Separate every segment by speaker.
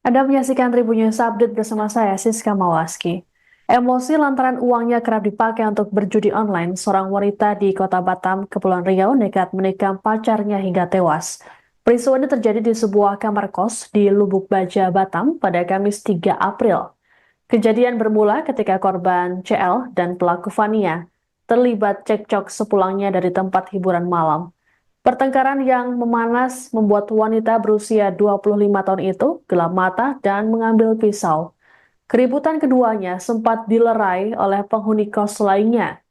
Speaker 1: Anda menyaksikan Tribun News Update bersama saya, Siska Mawaski. Emosi lantaran uangnya kerap dipakai untuk berjudi online, seorang wanita di Kota Batam, Kepulauan Riau nekat menikam pacarnya hingga tewas. Peristiwa ini terjadi di sebuah kamar kos di Lubuk Baja, Batam pada Kamis 3 April. Kejadian bermula ketika korban CL dan pelaku Fania terlibat cekcok sepulangnya dari tempat hiburan malam. Pertengkaran yang memanas membuat wanita berusia 25 tahun itu gelap mata dan mengambil pisau. Keributan keduanya sempat dilerai oleh penghuni kos lainnya.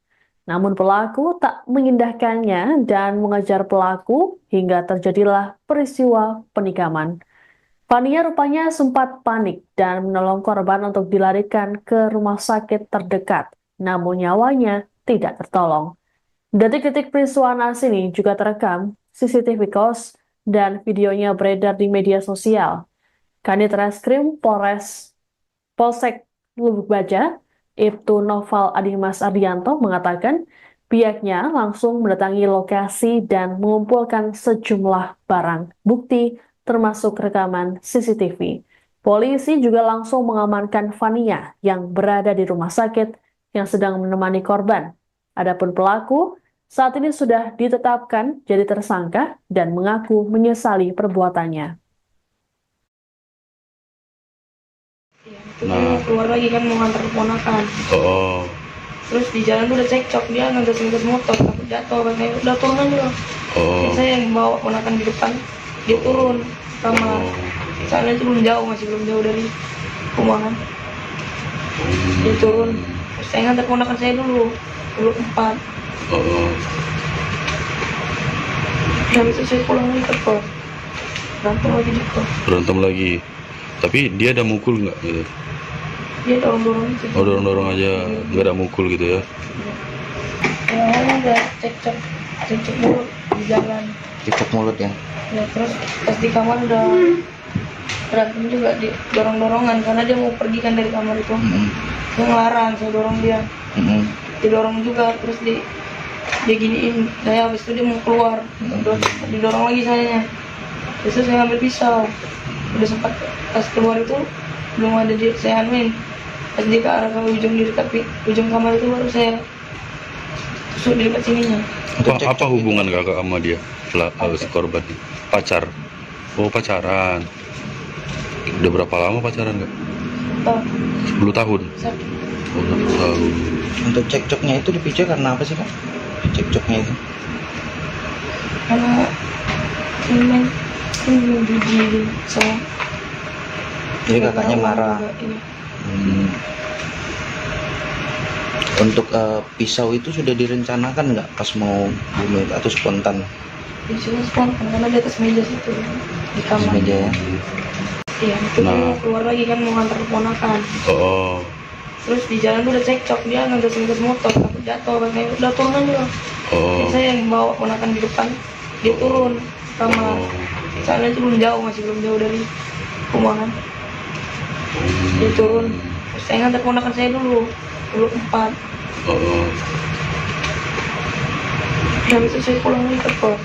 Speaker 1: Namun pelaku tak mengindahkannya dan mengejar pelaku hingga terjadilah peristiwa penikaman. Fania rupanya sempat panik dan menolong korban untuk dilarikan ke rumah sakit terdekat. Namun nyawanya tidak tertolong. Detik-detik peristiwa naas ini juga terekam CCTV kos dan videonya beredar di media sosial. Kanit Reskrim Polsek Lubuk Baja, Ibtu Noval Adimas Ardianto mengatakan pihaknya langsung mendatangi lokasi dan mengumpulkan sejumlah barang bukti termasuk rekaman CCTV. Polisi juga langsung mengamankan Fania yang berada di rumah sakit yang sedang menemani korban. Adapun pelaku saat ini sudah ditetapkan jadi tersangka dan mengaku menyesali perbuatannya.
Speaker 2: Itu kan mau keluar lagi kan mau ngantar keponakan.
Speaker 3: Oh,
Speaker 2: Terus di jalan tuh udah cekcok, dia ngantar motor takut jatuh kan, saya udah turun aja.
Speaker 3: oh,
Speaker 2: Saya yang bawa keponakan di depan, dia turun kamar. Soalnya itu belum jauh, masih belum jauh dari rumah kan. Dia turun, terus saya ngantar keponakan saya dulu 4.
Speaker 3: oh,
Speaker 2: Habis itu saya pulang lagi ke kos, berantem lagi di kos.
Speaker 3: berantem lagi. Tapi dia ada mukul nggak gitu?
Speaker 2: Dia dorong-dorong gitu.
Speaker 3: Oh, dorong-dorong aja, nggak ada mukul gitu ya?
Speaker 2: Yang awalnya udah cekcok mulut di jalan.
Speaker 4: Cekcok mulut ya.
Speaker 2: Ya terus pas di kamar udah berantem juga, di dorong-dorongan karena dia mau pergi kan dari kamar itu. Saya ngelarang, saya dorong dia, didorong juga, terus dia giniin saya, habis itu dia mau keluar, didorong lagi sayanya. Terus saya ambil pisau, udah sempat pas keluar itu belum ada saya anuin, pas dia ke arah ke ujung kamar itu baru saya tusuk di dekat sininya.
Speaker 3: Apa hubungan kakak sama dia? Si korban pacar. Oh, pacaran. Udah berapa lama pacaran nggak?
Speaker 2: Tahu
Speaker 3: 10 tahun.
Speaker 2: sakit
Speaker 3: Oh, 10 tahun.
Speaker 4: Untuk cekcoknya itu dipicu karena apa sih, Kak? Cekcoknya itu.
Speaker 2: karena ini biji so
Speaker 4: Jadi kakaknya marah.
Speaker 2: Iya.
Speaker 4: Untuk pisau itu sudah direncanakan nggak pas mau bunuh itu atau spontan?
Speaker 2: Biasanya spontan karena di atas meja situ di kamar.
Speaker 4: Meja ya.
Speaker 2: Iya, itu kan mau keluar lagi kan mau ngantar keponakan.
Speaker 3: Oh,
Speaker 2: Terus di jalan tuh udah cekcok, dia ngantar motor takut jatuh kan, saya udah turun aja.
Speaker 3: oh,
Speaker 2: Saya yang bawa keponakan di depan, dia turun kamar. Soalnya itu belum jauh, masih belum jauh dari rumah kan. Dia turun, terus saya ngantar keponakan saya dulu 4.
Speaker 3: oh,
Speaker 2: Habis itu saya pulang lagi ke kos,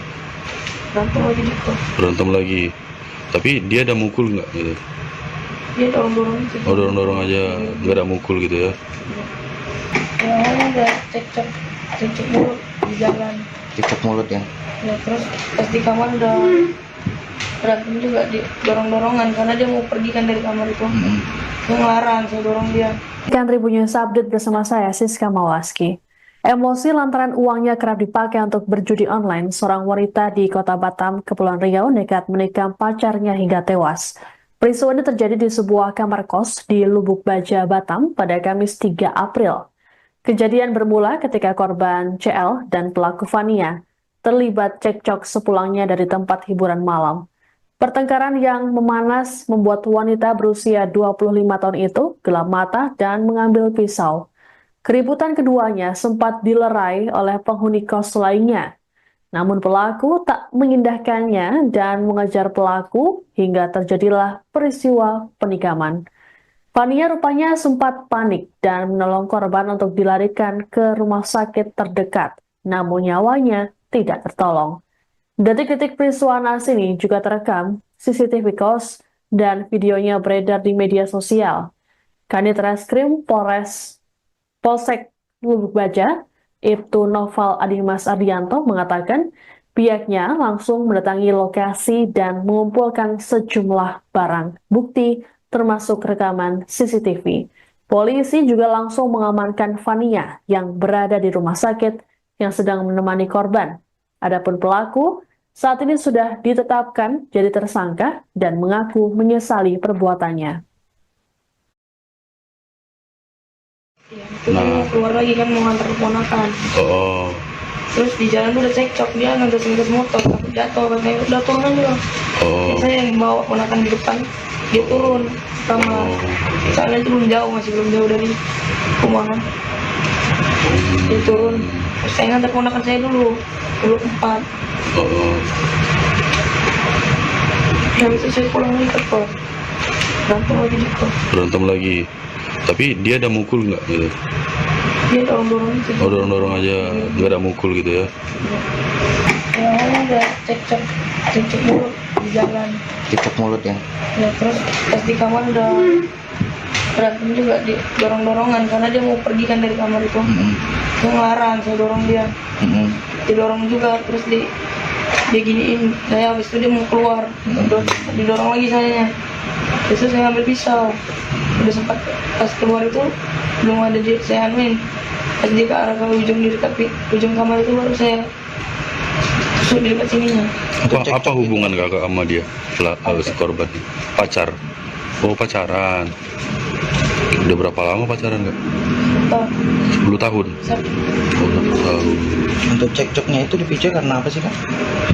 Speaker 2: berantem lagi di kos.
Speaker 3: berantem lagi. Tapi dia ada mukul nggak gitu?
Speaker 2: Dia dorong-dorong gitu.
Speaker 3: Oh, dorong-dorong aja, nggak ada mukul gitu ya?
Speaker 2: Yang awalnya udah cekcok mulut di jalan.
Speaker 4: Cekcok mulut ya.
Speaker 2: Ya terus pas di kamar udah berantem juga, di dorong-dorongan karena dia mau pergi kan dari kamar itu. Saya ngelarang, saya dorong dia.
Speaker 1: Kan Tribun News Update bersama saya, Siska Mawaski. Emosi lantaran uangnya kerap dipakai untuk berjudi online, seorang wanita di Kota Batam, Kepulauan Riau nekat menikam pacarnya hingga tewas. Peristiwa ini terjadi di sebuah kamar kos di Lubuk Baja, Batam pada Kamis 3 April. Kejadian bermula ketika korban CL dan pelaku Fania terlibat cekcok sepulangnya dari tempat hiburan malam. Pertengkaran yang memanas membuat wanita berusia 25 tahun itu gelap mata dan mengambil pisau. Keributan keduanya sempat dilerai oleh penghuni kos lainnya. Namun pelaku tak mengindahkannya dan mengejar pelaku hingga terjadilah peristiwa penikaman. Fania rupanya sempat panik dan menolong korban untuk dilarikan ke rumah sakit terdekat. Namun nyawanya tidak tertolong. Detik-detik peristiwa naas ini juga terekam CCTV kos dan videonya beredar di media sosial. Kanit Reskrim Polsek Lubuk Baja, Ibtu Noval Adimas Ardianto mengatakan pihaknya langsung mendatangi lokasi dan mengumpulkan sejumlah barang bukti termasuk rekaman CCTV. Polisi juga langsung mengamankan Fania yang berada di rumah sakit yang sedang menemani korban. Adapun pelaku saat ini sudah ditetapkan jadi tersangka dan mengaku menyesali perbuatannya.
Speaker 2: Ya, itu kan mau keluar lagi kan mau ngantar keponakan.
Speaker 3: Oh.
Speaker 2: Terus di jalan tuh udah cekcok, dia ngegas motor, takut jatuh, katanya udah turun aja.
Speaker 3: Oh.
Speaker 2: Saya yang bawa ponakan di depan, dia turun sama soalnya itu masih belum jauh dari rumah kan. Dia turun, terus saya ngantar ponakan saya dulu 4.
Speaker 3: Oh.
Speaker 2: Habis itu saya pulang lagi ke kos, berantem lagi di kos.
Speaker 3: Berantem lagi. Tapi dia ada mukul nggak gitu?
Speaker 2: Dia dorong-dorong gitu.
Speaker 3: Oh, dorong-dorong aja, nggak ada mukul gitu ya?
Speaker 2: Ya, awalnya udah cekcok mulut di jalan.
Speaker 4: Cekcok mulut ya.
Speaker 2: Ya terus pas di kamar udah berantem juga, di dorong-dorongan karena dia mau pergi kan dari kamar itu. Dia ngelarang, saya dorong dia. Didorong juga, terus dia giniin saya, habis itu dia mau keluar, didorong lagi sayanya. Terus saya ambil pisau, udah sempat pas keluar itu belum ada saya anuin, pas dia ke arah ke ujung kamar itu baru saya tusuk di dekat sininya.
Speaker 3: Apa hubungan kakak sama dia, si korban? Pacar? Oh, pacaran. Udah berapa lama pacaran kak? 10 tahun? 10 tahun.
Speaker 4: Untuk cekcoknya itu dipicu karena apa sih kak?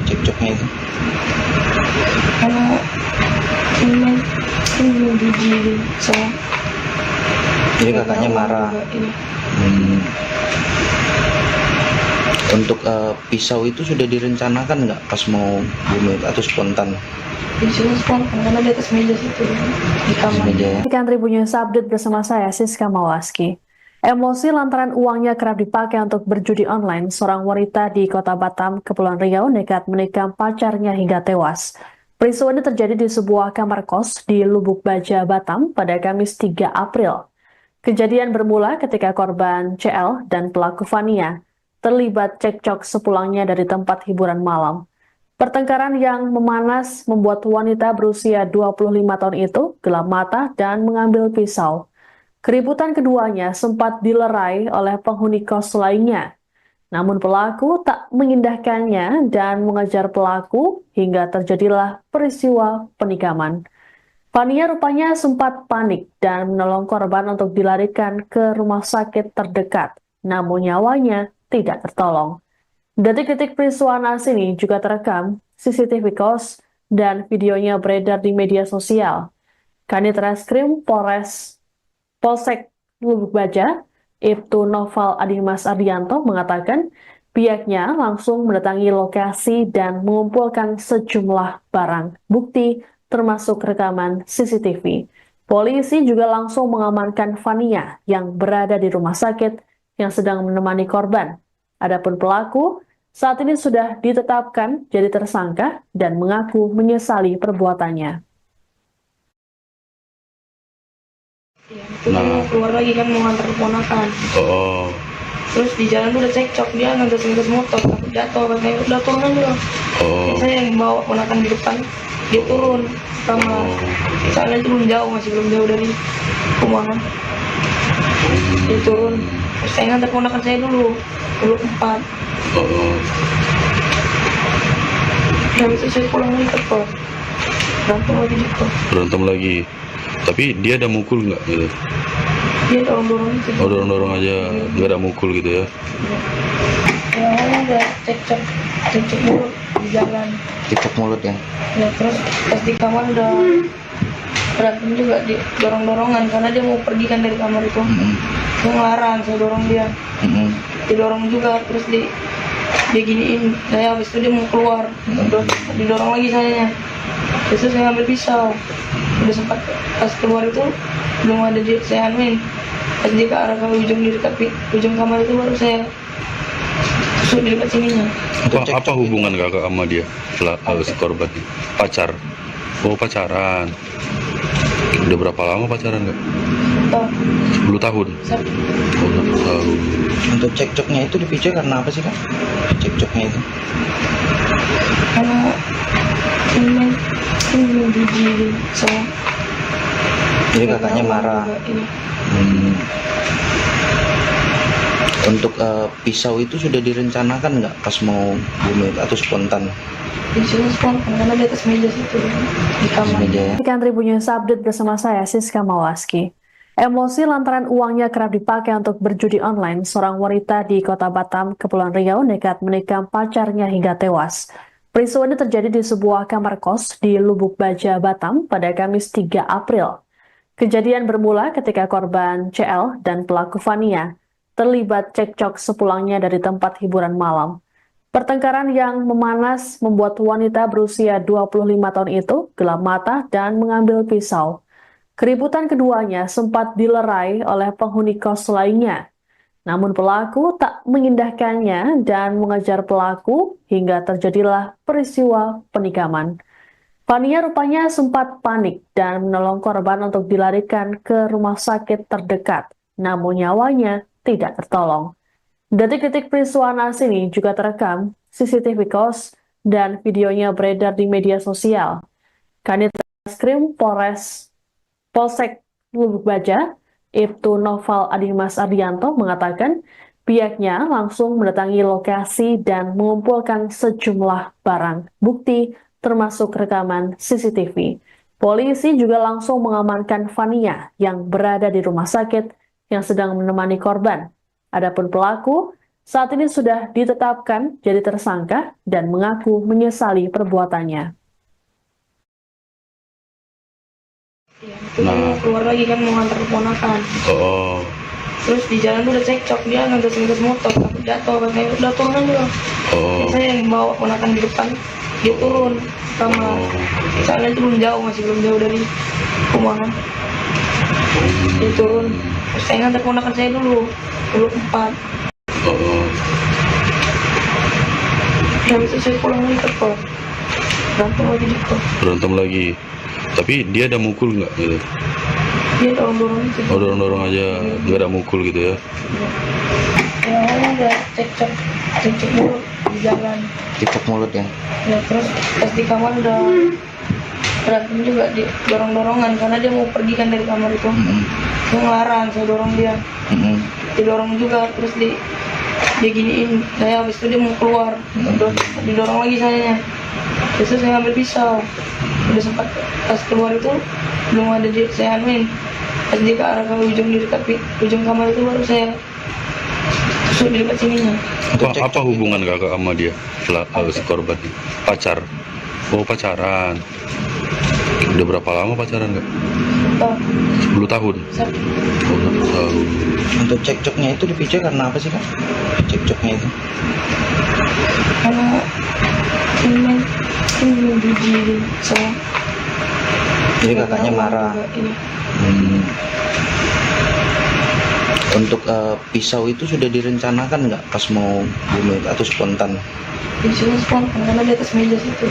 Speaker 4: Cekcoknya itu?
Speaker 2: Karena ini biji saya.
Speaker 4: Jadi kakaknya marah. Untuk pisau itu sudah direncanakan nggak pas mau bunuh itu atau spontan?
Speaker 2: Pisau spontan karena di atas meja situ di kamar.
Speaker 4: Meja ya.
Speaker 1: Ikan Tribun News Update bersama saya Siska Mawaski. Emosi lantaran uangnya kerap dipakai untuk berjudi online, seorang wanita di Kota Batam, Kepulauan Riau nekat menikam pacarnya hingga tewas. Peristiwa ini terjadi di sebuah kamar kos di Lubuk Baja, Batam pada Kamis 3 April. Kejadian bermula ketika korban CL dan pelaku Fania terlibat cekcok sepulangnya dari tempat hiburan malam. Pertengkaran yang memanas membuat wanita berusia 25 tahun itu gelap mata dan mengambil pisau. Keributan keduanya sempat dilerai oleh penghuni kos lainnya. Namun pelaku tak mengindahkannya dan mengejar pelaku hingga terjadilah peristiwa penikaman. Fania rupanya sempat panik dan menolong korban untuk dilarikan ke rumah sakit terdekat. Namun nyawanya tidak tertolong. Detik-detik peristiwa naas ini juga terekam CCTV kos dan videonya beredar di media sosial. Kanit Reskrim Polsek Lubuk Baja, Ibtu Noval Adimas Ardianto mengatakan pihaknya langsung mendatangi lokasi dan mengumpulkan sejumlah barang bukti termasuk rekaman CCTV. Polisi juga langsung mengamankan Fania yang berada di rumah sakit yang sedang menemani korban. Adapun pelaku saat ini sudah ditetapkan jadi tersangka dan mengaku menyesali perbuatannya.
Speaker 2: Ya, itu kan mau keluar lagi kan mau ngantar keponakan.
Speaker 3: Oh.
Speaker 2: Terus di jalan tuh udah cekcok, dia ngegas motor, takut jatuh, katanya udah turun aja.
Speaker 3: Oh.
Speaker 2: Saya yang bawa ponakan di depan, dia turun sama soalnya itu masih belum jauh dari rumah kan. Dia turun, terus saya ngantar ponakan saya dulu 4.
Speaker 3: Oh.
Speaker 2: Habis itu saya pulang lagi ke kos, berantem lagi di kos.
Speaker 3: Berantem lagi. Tapi dia ada mukul nggak gitu?
Speaker 2: Dia dorong-dorong gitu.
Speaker 3: Oh, dorong-dorong aja, nggak ada mukul gitu ya?
Speaker 2: Ya, awalnya udah cekcok mulut di jalan.
Speaker 4: Cekcok mulut ya.
Speaker 2: Ya terus pas di kamar udah berantem juga, di dorong-dorongan karena dia mau pergi kan dari kamar itu. Dia ngelarang, saya dorong dia. Didorong juga, terus dia giniin saya, habis itu dia mau keluar, didorong lagi sayanya. Terus saya ambil pisau, udah sempat pas keluar itu belum ada saya anuin, pas dia ke arah ke ujung kamar itu baru saya tusuk di dekat sininya.
Speaker 3: Apa hubungan kakak sama dia, si korban? Pacar? Oh, pacaran. Udah berapa lama pacaran nggak?
Speaker 2: Tahun
Speaker 3: 10 tahun.
Speaker 2: satu.
Speaker 3: Oh, 1 tahun.
Speaker 4: Untuk cekcoknya itu dipicu karena apa sih kak? Cekcoknya itu?
Speaker 2: Karena ini judi saya.
Speaker 4: Jadi kakaknya marah.
Speaker 2: Iya.
Speaker 4: Hmm. Untuk pisau itu sudah direncanakan nggak pas mau bunuh atau spontan
Speaker 2: Di sini spontan karena di atas meja situ di kamar.
Speaker 4: meja ya?
Speaker 1: Demikian Tribun News Update bersama saya, Siska Mawaski. Emosi lantaran uangnya kerap dipakai untuk berjudi online, seorang wanita di Kota Batam, Kepulauan Riau nekat menikam pacarnya hingga tewas. Peristiwa ini terjadi di sebuah kamar kos di Lubuk Baja, Batam pada Kamis 3 April. Kejadian bermula ketika korban CL dan pelaku Fania terlibat cekcok sepulangnya dari tempat hiburan malam. Pertengkaran yang memanas membuat wanita berusia 25 tahun itu gelap mata dan mengambil pisau. Keributan keduanya sempat dilerai oleh penghuni kos lainnya. Namun pelaku tak mengindahkannya dan mengejar pelaku hingga terjadilah peristiwa penikaman. Fania rupanya sempat panik dan menolong korban untuk dilarikan ke rumah sakit terdekat. Namun nyawanya tidak tertolong. Detik-detik peristiwa naas ini juga terekam CCTV kos dan videonya beredar di media sosial. Kanit Reskrim Polsek Lubuk Baja, Ibtu Noval Adimas Ardianto mengatakan pihaknya langsung mendatangi lokasi dan mengumpulkan sejumlah barang bukti termasuk rekaman CCTV. Polisi juga langsung mengamankan Fania yang berada di rumah sakit yang sedang menemani korban. Adapun pelaku saat ini sudah ditetapkan jadi tersangka dan mengaku menyesali perbuatannya.
Speaker 2: Iya, itu kan mau keluar lagi kan mau ngantar keponakan.
Speaker 3: Oh,
Speaker 2: Terus di jalan tuh udah cekcok, dia ngegas motor, takut jatuh, katanya udah turun dulu.
Speaker 3: oh,
Speaker 2: Saya yang bawa ponakan di depan, dia turun kamar. Soalnya itu masih belum jauh dari rumah. Dia turun, terus saya ngantar ponakan saya dulu 4.
Speaker 3: oh.
Speaker 2: Habis itu saya pulang lagi ke kos, berantem lagi di kos.
Speaker 3: Berantem lagi. Tapi dia ada mukul nggak gitu?
Speaker 2: Dia dorong-dorong gitu.
Speaker 3: Oh, dorong-dorong aja, nggak ada mukul gitu ya?
Speaker 2: Ya awalnya udah cekcok mulut di jalan.
Speaker 4: Cekcok mulut ya?
Speaker 2: Ya terus pas di kamar udah berantem juga, di dorong-dorongan karena dia mau pergi kan dari kamar itu. Dia ngelarang, saya dorong dia. Didorong juga, terus dia giniin saya, habis itu dia mau keluar, didorong lagi sayanya. Terus saya ngambil pisau, udah sempat pas keluar itu belum ada saya anuin, pas dia ke arah ke ujung di dekat ujung kamar itu baru saya tusuk di dekat sininya.
Speaker 3: Apa hubungan kakak sama dia? Si korban ini? Pacar? Oh, pacaran. Udah berapa lama pacaran nggak?
Speaker 2: Tahun
Speaker 3: 10 tahun.
Speaker 2: satu.
Speaker 3: Oh, 1 tahun.
Speaker 4: Untuk cekcoknya itu dipicu karena apa sih kak? Cekcoknya itu?
Speaker 2: Karena ini judi saya.
Speaker 4: Jadi kakaknya marah.
Speaker 2: Iya.
Speaker 4: Untuk pisau itu sudah direncanakan nggak pas mau bunuh atau spontan
Speaker 2: Di sini spontan karena di atas meja situ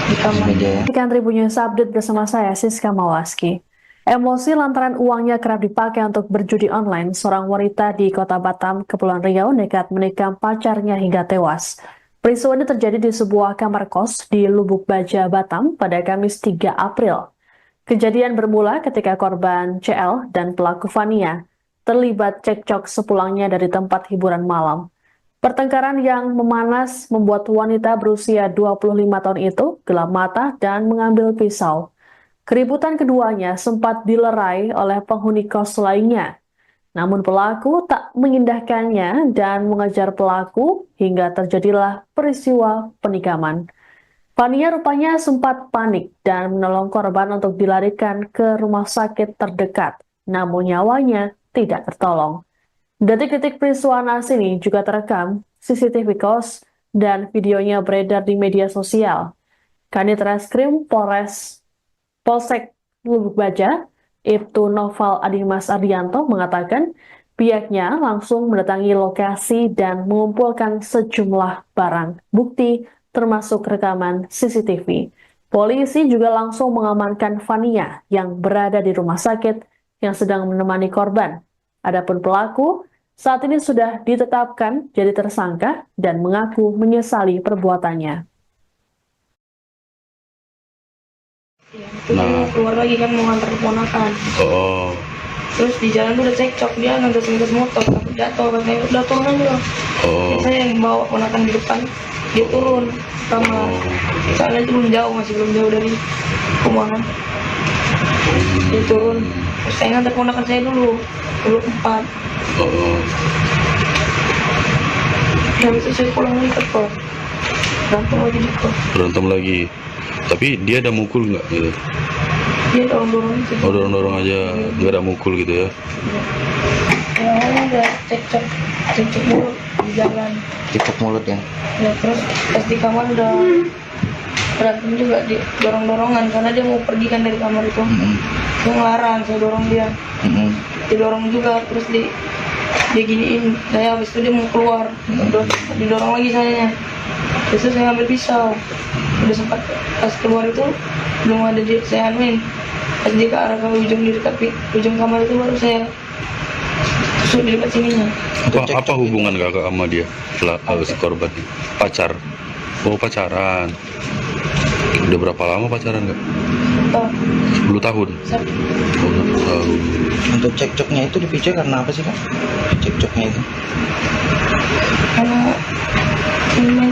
Speaker 2: di kamar.
Speaker 4: meja ya?
Speaker 1: Demikian Tribun News Update bersama saya, Siska Mawaski. Emosi lantaran uangnya kerap dipakai untuk berjudi online, seorang wanita di Kota Batam, Kepulauan Riau nekat menikam pacarnya hingga tewas. Peristiwa ini terjadi di sebuah kamar kos di Lubuk Baja, Batam pada Kamis 3 April. Kejadian bermula ketika korban CL dan pelaku Fania terlibat cekcok sepulangnya dari tempat hiburan malam. Pertengkaran yang memanas membuat wanita berusia 25 tahun itu gelap mata dan mengambil pisau. Keributan keduanya sempat dilerai oleh penghuni kos lainnya. Namun pelaku tak mengindahkannya dan mengejar pelaku hingga terjadilah peristiwa penikaman. Fania rupanya sempat panik dan menolong korban untuk dilarikan ke rumah sakit terdekat. Namun nyawanya tidak tertolong. Detik-detik peristiwa naas ini juga terekam CCTV kos dan videonya beredar di media sosial. Kanit Reskrim Polsek Lubuk Baja, Ibtu Noval Adimas Ardianto mengatakan pihaknya langsung mendatangi lokasi dan mengumpulkan sejumlah barang bukti termasuk rekaman CCTV. Polisi juga langsung mengamankan Fania yang berada di rumah sakit yang sedang menemani korban. Adapun pelaku saat ini sudah ditetapkan jadi tersangka dan mengaku menyesali perbuatannya.
Speaker 2: Nah, keluar lagi kan mau ngantar keponakan.
Speaker 3: Oh.
Speaker 2: Terus di jalan tuh udah cekcok, dia ngantar motor, takut jatuh, katanya udah turun aja.
Speaker 3: Oh.
Speaker 2: Saya yang bawa keponakan di depan, dia turun sama soalnya itu masih belum jauh dari rumah. Dia turun, terus saya ngantar keponakan saya dulu 4.
Speaker 3: Oh.
Speaker 2: Habis itu saya pulang lagi ke kos, berantem lagi di kos.
Speaker 3: Berantem lagi. Tapi dia ada mukul nggak gitu?
Speaker 2: Dia dorong-dorong sih.
Speaker 3: Oh, dorong-dorong aja, nggak ada mukul gitu ya?
Speaker 2: Ya, awalnya udah cekcok mulut di jalan.
Speaker 4: Cekcok mulut ya.
Speaker 2: Ya terus pas di kamar udah berantem juga, di dorong-dorongan karena dia mau pergi kan dari kamar itu. Dia ngelarang, saya dorong dia. Didorong juga, terus dia giniin saya, habis itu dia mau keluar. Didorong lagi sayanya. Terus saya ambil pisau. Udah sempat pas keluar itu belum ada saya anuin. Pas dia ke arah ke ujung, di dekat ujung kamar itu baru saya tusuk di dekat sininya.
Speaker 3: Apa hubungan kakak sama dia? Si korban ini? Pacar? Oh, pacaran. Udah berapa lama pacaran kak? 10 tahun? 10 tahun.
Speaker 4: Untuk cekcoknya itu dipicu karena apa sih kak? Cekcoknya itu?
Speaker 2: Karena ini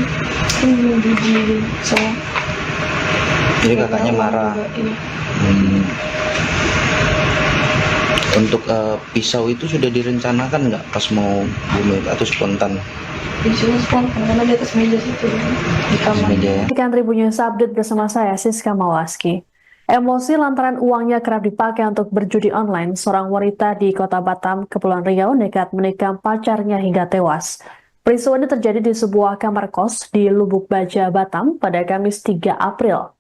Speaker 2: jijik sama.
Speaker 4: Jadi kakaknya marah. Untuk pisau itu sudah direncanakan nggak pas mau bunuh atau spontan?
Speaker 2: Pisaunya spontan karena di atas meja situ di kamar.
Speaker 4: Meja ya.
Speaker 1: Ikan Tribun News Update bersama saya Siska Mawaski. Emosi lantaran uangnya kerap dipakai untuk berjudi online, seorang wanita di Kota Batam, Kepulauan Riau nekat menikam pacarnya hingga tewas. Peristiwa ini terjadi di sebuah kamar kos di Lubuk Baja, Batam pada Kamis 3 April.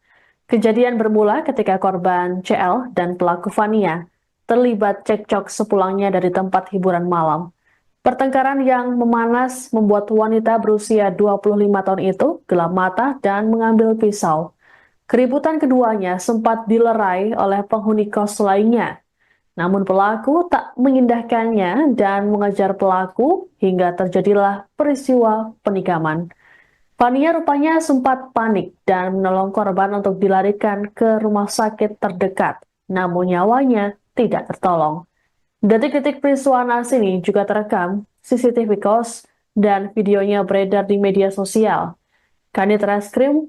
Speaker 1: Kejadian bermula ketika korban CL dan pelaku Fania terlibat cekcok sepulangnya dari tempat hiburan malam. Pertengkaran yang memanas membuat wanita berusia 25 tahun itu gelap mata dan mengambil pisau. Keributan keduanya sempat dilerai oleh penghuni kos lainnya. Namun pelaku tak mengindahkannya dan mengejar pelaku hingga terjadilah peristiwa penikaman. Fania rupanya sempat panik dan menolong korban untuk dilarikan ke rumah sakit terdekat. Namun nyawanya tidak tertolong. Detik-detik peristiwa naas ini juga terekam CCTV kos dan videonya beredar di media sosial. Kanit Reskrim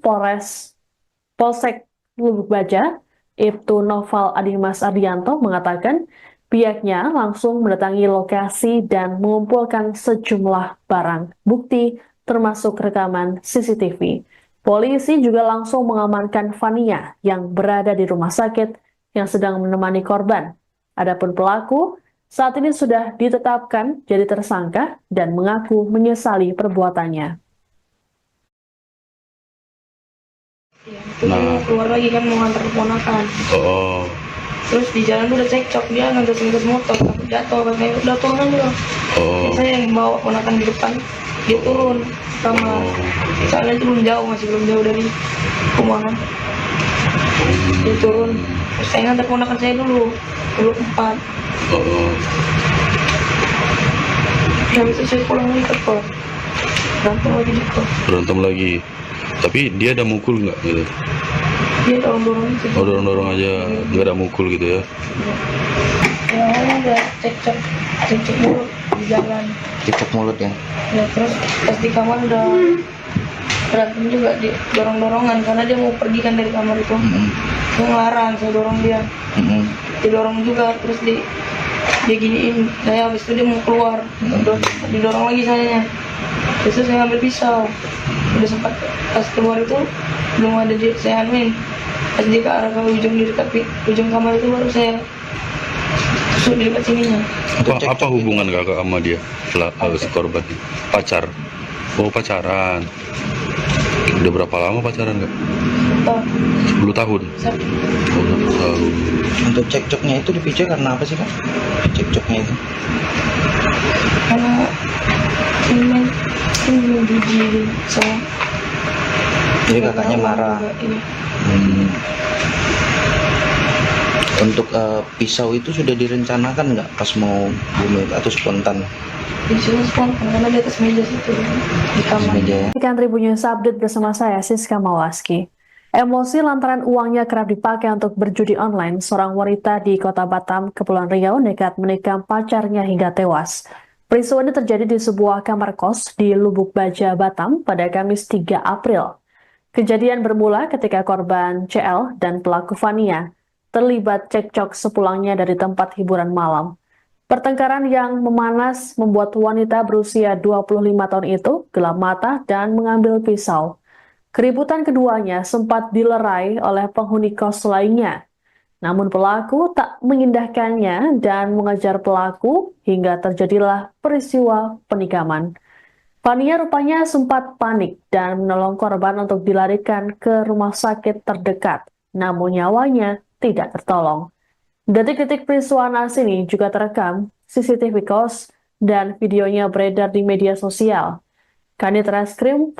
Speaker 1: Polsek Lubuk Baja, Ibtu Noval Adimas Ardianto mengatakan pihaknya langsung mendatangi lokasi dan mengumpulkan sejumlah barang bukti termasuk rekaman CCTV. Polisi juga langsung mengamankan Fania yang berada di rumah sakit yang sedang menemani korban. Adapun pelaku saat ini sudah ditetapkan jadi tersangka dan mengaku menyesali perbuatannya.
Speaker 2: Nah, keluar lagi kan mau ngantar keponakan.
Speaker 3: Oh.
Speaker 2: Terus di jalan tuh udah cekcok, dia ngantar motor, takut jatuh, katanya udah turun aja. Saya yang bawa keponakan di depan, dia turun sama soalnya itu masih belum jauh dari rumah. Dia turun, terus saya ngantar keponakan saya dulu 4. Habis itu saya pulang lagi ke kos, berantem lagi di kos.
Speaker 3: Berantem lagi. Tapi dia ada mukul nggak gitu?
Speaker 2: Dia dorong-dorong sih.
Speaker 3: Oh, dorong-dorong aja, nggak ada mukul gitu ya?
Speaker 2: Ya, awalnya udah cekcok mulut di jalan.
Speaker 4: Cekcok mulut ya.
Speaker 2: Ya terus pas di kamar udah berantem juga, di dorong-dorongan karena dia mau pergi kan dari kamar itu. Dia ngelarang, saya dorong dia. Didorong juga, terus dia giniin saya, habis itu dia mau keluar. Didorong lagi sayanya. Terus saya ambil pisau. Udah sempat pas keluar itu belum ada saya anuin. Pas dia ke arah ke ujung, di dekat ujung kamar itu baru saya tusuk di dekat sininya.
Speaker 3: Apa hubungan kakak sama dia? Si korban ini? Pacar? Oh, pacaran. Udah berapa lama pacaran kak? 10 tahun? 10 tahun.
Speaker 4: Untuk cekcoknya itu dipicu karena apa sih kak? Cekcoknya itu?
Speaker 2: Karena ini jijik sama.
Speaker 4: Jadi kakaknya marah. Hmm. Untuk pisau itu sudah direncanakan nggak pas mau bunuh itu atau spontan?
Speaker 2: Di sini spontan karena di atas meja situ di kamar.
Speaker 4: Meja ya.
Speaker 1: Ikan Tribun News Update bersama saya, Siska Mawaski. Emosi lantaran uangnya kerap dipakai untuk berjudi online, seorang wanita di Kota Batam, Kepulauan Riau nekat menikam pacarnya hingga tewas. Peristiwa ini terjadi di sebuah kamar kos di Lubuk Baja, Batam pada Kamis 3 April. Kejadian bermula ketika korban CL dan pelaku Fania terlibat cekcok sepulangnya dari tempat hiburan malam. Pertengkaran yang memanas membuat wanita berusia 25 tahun itu gelap mata dan mengambil pisau. Keributan keduanya sempat dilerai oleh penghuni kos lainnya. Namun pelaku tak mengindahkannya dan mengejar pelaku hingga terjadilah peristiwa penikaman. Fania rupanya sempat panik dan menolong korban untuk dilarikan ke rumah sakit terdekat. Namun nyawanya tidak tertolong. Detik-detik peristiwa naas ini juga terekam CCTV kos dan videonya beredar di media sosial. Kanit Reskrim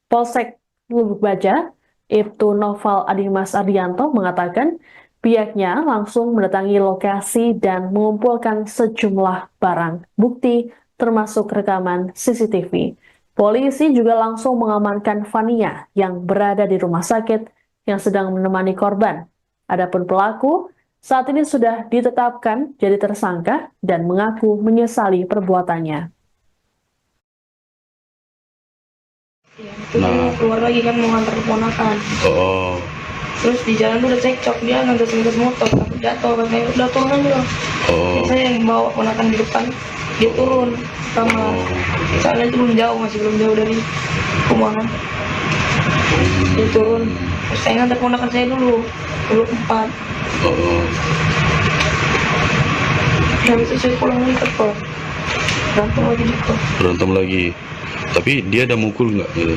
Speaker 1: Polsek Lubuk Baja, Ibtu Noval Adimas Ardianto mengatakan pihaknya langsung mendatangi lokasi dan mengumpulkan sejumlah barang bukti termasuk rekaman CCTV. Polisi juga langsung mengamankan Fania yang berada di rumah sakit yang sedang menemani korban. Adapun pelaku saat ini sudah ditetapkan jadi tersangka dan mengaku menyesali perbuatannya.
Speaker 2: Ya, itu mau keluar lagi kan mau ngantar keponakan.
Speaker 3: Oh.
Speaker 2: Terus di jalan tuh udah cekcok, dia ngantar motor, takut jatuh, katanya udah turun aja.
Speaker 3: Oh.
Speaker 2: Saya yang bawa keponakan di depan, dia turun sama soalnya itu masih belum jauh dari rumah. Dia turun, terus saya ngantar keponakan saya dulu 4.
Speaker 3: Oh.
Speaker 2: Habis itu saya pulang lagi ke kos, berantem lagi di kos.
Speaker 3: Berantem lagi. Tapi dia ada mukul nggak gitu?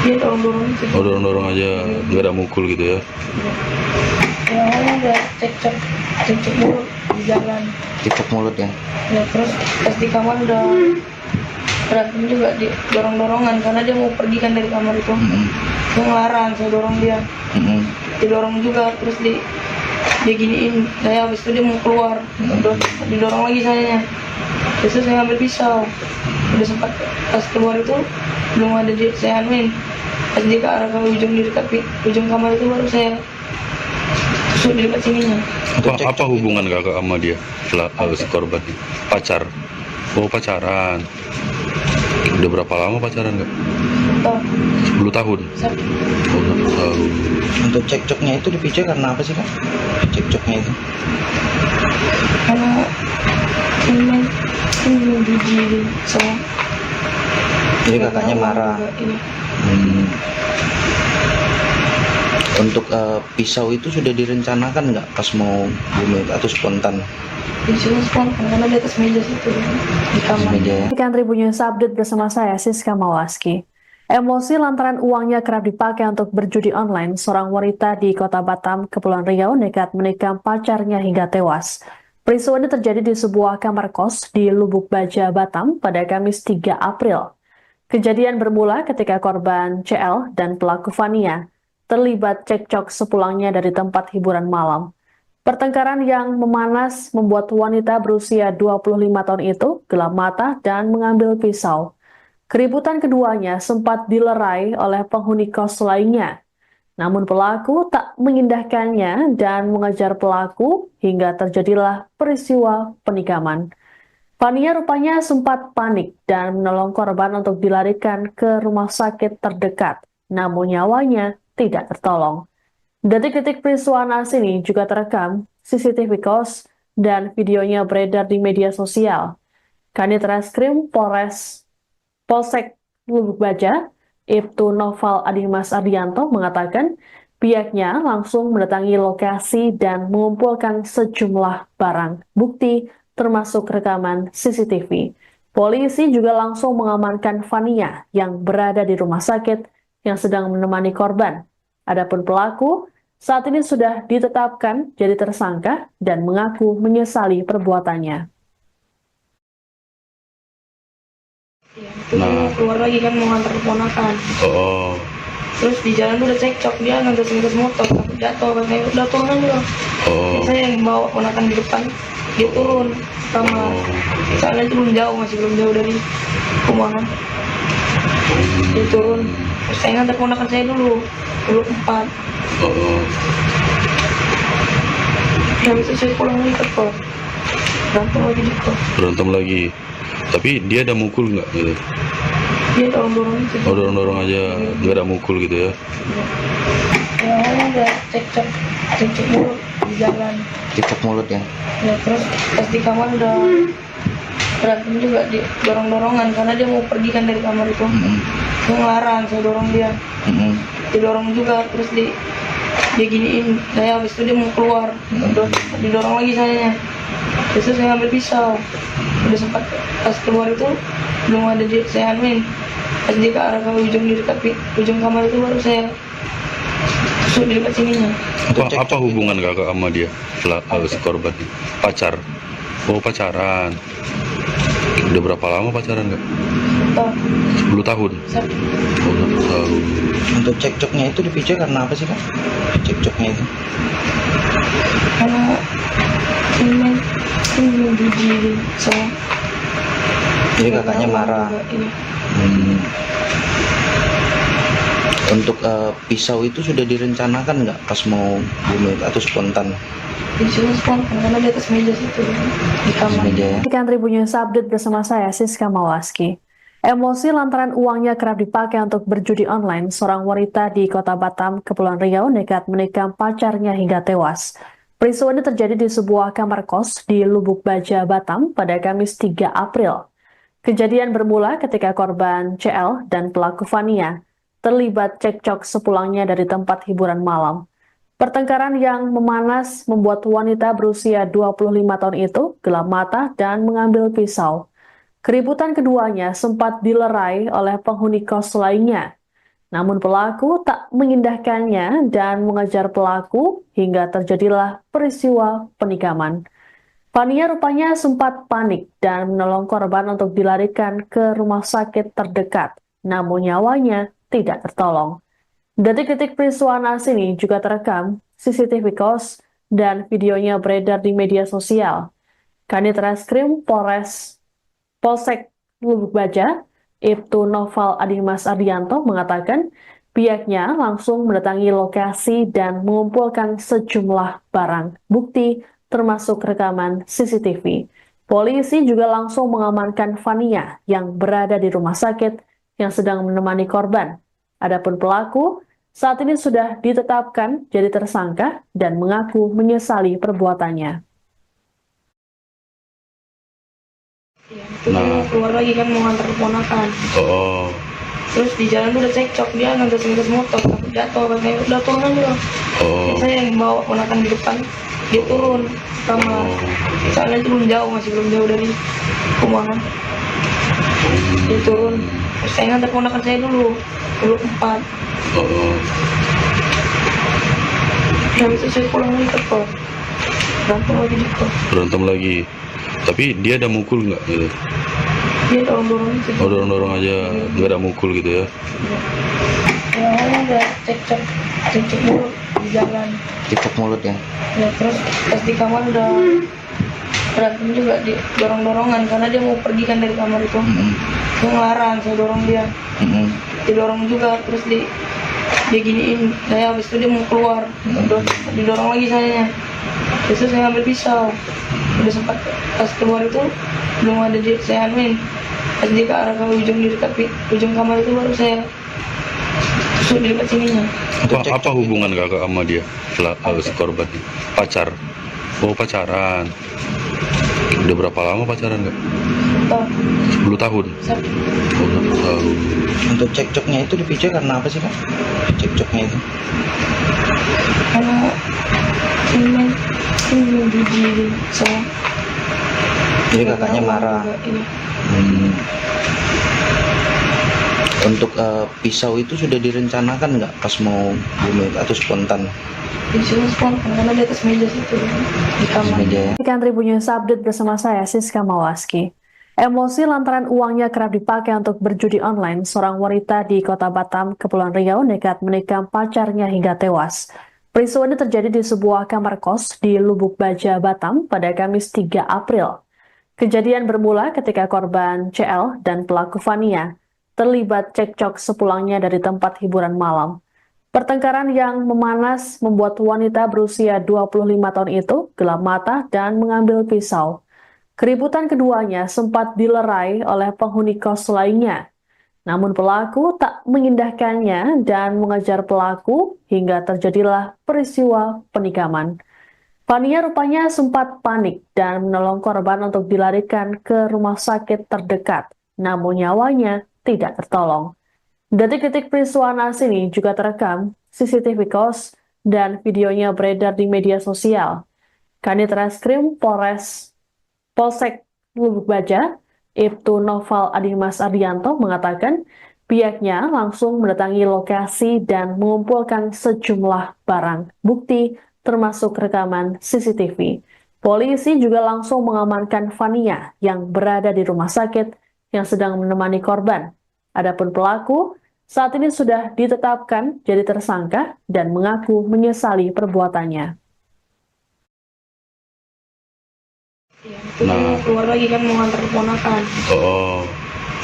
Speaker 2: Dia dorong-dorong aja.
Speaker 3: Oh, dorong-dorong aja, nggak ada mukul gitu ya?
Speaker 2: Ya awalnya udah cekcok mulut di jalan.
Speaker 4: Cekcok mulut ya.
Speaker 2: Ya terus pas di kamar udah berantem juga, di dorong-dorongan karena dia mau pergi kan dari kamar itu. Dia ngelarang, saya dorong dia. Didorong juga, terus dia giniin saya, habis itu dia mau keluar, didorong lagi sayanya. Terus saya ambil pisau, udah sempat pas keluar itu belum ada saya anuin, pas dia ke arah ke ujung di dekat ujung kamar itu baru saya tusuk di dekat sininya.
Speaker 3: Apa hubungan kakak sama dia, si korban? Pacar? Oh, pacaran. Udah berapa lama pacaran kak? 10 tahun?
Speaker 2: 1
Speaker 3: Oh, 10 tahun.
Speaker 4: Untuk cekcoknya itu dipicu karena apa sih kak? Cekcoknya itu?
Speaker 2: karena ini judi sama.
Speaker 4: Jadi kakaknya marah.
Speaker 2: Iya.
Speaker 4: Untuk pisau itu sudah direncanakan nggak pas mau bunuh itu atau spontan?
Speaker 2: Di sini spontan karena di atas meja situ di kamar.
Speaker 4: Meja ya.
Speaker 1: Ikan Tribun News Update bersama saya, Siska Mawaski. Emosi lantaran uangnya kerap dipakai untuk berjudi online, seorang wanita di Kota Batam, Kepulauan Riau nekat menikam pacarnya hingga tewas. Peristiwa ini terjadi di sebuah kamar kos di Lubuk Baja, Batam pada Kamis 3 April. Kejadian bermula ketika korban CL dan pelaku Fania terlibat cekcok sepulangnya dari tempat hiburan malam. Pertengkaran yang memanas membuat wanita berusia 25 tahun itu gelap mata dan mengambil pisau. Keributan keduanya sempat dilerai oleh penghuni kos lainnya. Namun pelaku tak mengindahkannya dan mengejar pelaku hingga terjadilah peristiwa penikaman. Fania rupanya sempat panik dan menolong korban untuk dilarikan ke rumah sakit terdekat. Namun nyawanya tidak tertolong. Detik-detik peristiwa naas ini juga terekam CCTV kos dan videonya beredar di media sosial. Kanit Reskrim Polsek Lubuk Baja, Ibtu Noval Adimas Ardianto mengatakan pihaknya langsung mendatangi lokasi dan mengumpulkan sejumlah barang bukti termasuk rekaman CCTV. Polisi juga langsung mengamankan Fania yang berada di rumah sakit yang sedang menemani korban. Adapun pelaku saat ini sudah ditetapkan jadi tersangka dan mengaku menyesali perbuatannya.
Speaker 2: Ya, itu mau keluar lagi kan mau ngantar keponakan.
Speaker 3: Oh.
Speaker 2: Terus di jalan tuh udah cekcok, dia ngegas motor takut jatuh, katanya udah turun aja.
Speaker 3: Oh.
Speaker 2: Saya yang bawa ponakan di depan, dia turun sama soalnya itu belum jauh dari perumahan. Dia turun, terus saya ngantar ponakan saya dulu 4.
Speaker 3: Oh.
Speaker 2: Habis itu saya pulang lagi ke kos, berantem lagi di kos.
Speaker 3: Berantem lagi. Tapi dia ada mukul nggak gitu?
Speaker 2: Dia dorong-dorong gitu.
Speaker 3: Oh, dorong-dorong aja, nggak ada mukul gitu ya?
Speaker 2: Ya awalnya udah cekcok mulut di jalan.
Speaker 4: Cekcok mulut ya.
Speaker 2: Ya terus pas di kamar udah berantem juga, di dorong-dorongan karena dia mau pergi kan dari kamar itu. Saya ngelarang, saya dorong dia. Didorong juga, terus dia giniin saya, habis itu dia mau keluar. Didorong lagi sayanya. Terus saya ambil pisau. Udah sempat pas keluar itu belum ada saya anuin. Pas dia ke arah ke ujung, di dekat ujung kamar itu baru saya tusuk di dekat sininya.
Speaker 3: Apa hubungan kakak sama dia? Si korban ini? Pacar? Oh, pacaran. Udah berapa lama pacaran kak?
Speaker 2: Tahu
Speaker 3: 10 tahun? Oh, 10 tahun.
Speaker 4: Untuk cekcoknya itu dipicu karena apa sih kak? Cekcoknya itu?
Speaker 2: karena ini judi saya.
Speaker 4: Jadi kakaknya marah.
Speaker 2: Iya.
Speaker 4: Untuk pisau itu sudah direncanakan nggak pas mau bunuh atau spontan?
Speaker 2: Di sini spontan karena di atas meja situ di kamar.
Speaker 4: Meja ya.
Speaker 1: Ikan Tribun News Update bersama saya, Siska Mawaski. Emosi lantaran uangnya kerap dipakai untuk berjudi online, seorang wanita di Kota Batam, Kepulauan Riau nekat menikam pacarnya hingga tewas. Peristiwa ini terjadi di sebuah kamar kos di Lubuk Baja, Batam pada Kamis 3 April. Kejadian bermula ketika korban CL dan pelaku Fania terlibat cekcok sepulangnya dari tempat hiburan malam. Pertengkaran yang memanas membuat wanita berusia 25 tahun itu gelap mata dan mengambil pisau. Keributan keduanya sempat dilerai oleh penghuni kos lainnya. Namun pelaku tak mengindahkannya dan mengejar pelaku hingga terjadilah peristiwa penikaman. Fania rupanya sempat panik dan menolong korban untuk dilarikan ke rumah sakit terdekat. Namun nyawanya tidak tertolong. Detik-detik peristiwa naas ini juga terekam CCTV kos dan videonya beredar di media sosial. Kanit Reskrim Polsek Lubuk Baja, Ibtu Noval Adimas Ardianto mengatakan pihaknya langsung mendatangi lokasi dan mengumpulkan sejumlah barang bukti termasuk rekaman CCTV. Polisi juga langsung mengamankan Fania yang berada di rumah sakit yang sedang menemani korban. Adapun pelaku saat ini sudah ditetapkan jadi tersangka dan mengaku menyesali perbuatannya.
Speaker 2: Ya, itu dia mau keluar lagi kan, mau ngantar keponakan.
Speaker 3: Oh.
Speaker 2: Terus di jalan tuh udah cekcok, dia ngegas motor takut jatuh, katanya udah turun aja. Saya yang bawa ponakan di depan, dia turun sama soalnya itu belum jauh dari perumahan. Dia turun, terus saya ngantar ponakan saya dulu 4. Habis itu saya pulang lagi ke kos, berantem lagi di kos.
Speaker 3: Berantem lagi. Tapi dia ada mukul nggak gitu?
Speaker 2: Dia dorong-dorong gitu.
Speaker 3: Oh, dorong-dorong aja, nggak ada mukul gitu ya?
Speaker 2: Ya awalnya udah cekcok mulut di jalan.
Speaker 4: Cekcok mulut ya.
Speaker 2: Ya terus pas di kamar udah berantem juga, di dorong-dorongan karena dia mau pergi kan dari kamar itu. Saya ngelarang, saya dorong dia. Didorong juga, terus dia giniin saya, habis itu dia mau keluar. Didorong lagi sayanya. Terus saya ambil pisau. Udah sempat pas keluar itu belum ada saya anuin. Pas dia ke arah ke ujung, di dekat ujung kamar itu baru saya tusuk di dekat sininya.
Speaker 3: Apa hubungan kakak sama dia? Si korban ini? Pacar? Oh, pacaran. Udah berapa lama pacaran kak?
Speaker 2: Tahu
Speaker 3: 10 tahun? Oh, 10 tahun.
Speaker 4: Untuk cekcoknya itu dipicu karena apa sih kak? Cekcoknya itu?
Speaker 2: karena ini judi saya.
Speaker 4: Jadi kakaknya marah.
Speaker 2: Iya.
Speaker 4: Untuk pisau itu sudah direncanakan nggak pas mau bunuh atau spontan?
Speaker 2: Di sini spontan karena di atas meja situ di kamar.
Speaker 4: Meja ya.
Speaker 1: Ikan Tribun News Update bersama saya, Siska Mawaski. Emosi lantaran uangnya kerap dipakai untuk berjudi online, seorang wanita di Kota Batam, Kepulauan Riau nekat menikam pacarnya hingga tewas. Peristiwa ini terjadi di sebuah kamar kos di Lubuk Baja, Batam pada Kamis 3 April. Kejadian bermula ketika korban CL dan pelaku Fania terlibat cekcok sepulangnya dari tempat hiburan malam. Pertengkaran yang memanas membuat wanita berusia 25 tahun itu gelap mata dan mengambil pisau. Keributan keduanya sempat dilerai oleh penghuni kos lainnya. Namun pelaku tak mengindahkannya dan mengejar pelaku hingga terjadilah peristiwa penikaman. Fania rupanya sempat panik dan menolong korban untuk dilarikan ke rumah sakit terdekat. Namun nyawanya tidak tertolong. Detik-detik peristiwa naas ini juga terekam CCTV kos dan videonya beredar di media sosial. Kanit Reskrim Polsek Lubuk Baja, Ibtu Noval Adimas Ardianto mengatakan pihaknya langsung mendatangi lokasi dan mengumpulkan sejumlah barang bukti termasuk rekaman CCTV. Polisi juga langsung mengamankan Fania yang berada di rumah sakit yang sedang menemani korban. Adapun pelaku saat ini sudah ditetapkan jadi tersangka dan mengaku menyesali perbuatannya.
Speaker 2: Nah, keluar lagi kan mau ngantar keponakan.
Speaker 3: Oh.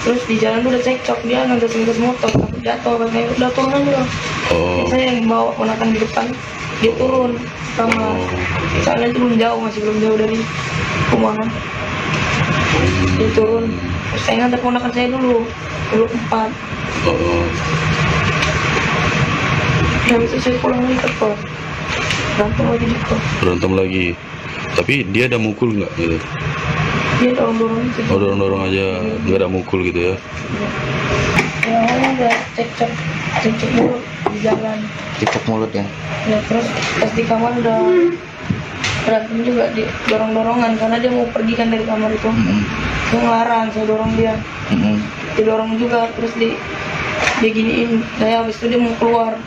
Speaker 2: Terus di jalan udah cekcok, dia ngantar motor, takut jatuh, katanya udah turun aja.
Speaker 3: Oh.
Speaker 2: Saya yang bawa keponakan di depan, dia turun sama soalnya itu masih belum jauh dari rumah. Dia turun, terus saya ngantar keponakan saya dulu 4.
Speaker 3: Oh.
Speaker 2: Habis itu saya pulang lagi ke kos, berantem lagi di kos.
Speaker 3: Berantem lagi. Tapi dia ada mukul nggak gitu?
Speaker 2: Dia dorong-dorong gitu.
Speaker 3: Oh, dorong-dorong aja, nggak ada mukul gitu ya?
Speaker 2: Ya, awalnya udah cekcok mulut di jalan.
Speaker 4: Cekcok mulut ya.
Speaker 2: Ya terus pas di kamar udah berantem juga, di dorong-dorongan karena dia mau pergi kan dari kamar itu. Dia ngelarang, saya dorong dia. Didorong juga, terus dia giniin saya, habis itu dia mau keluar.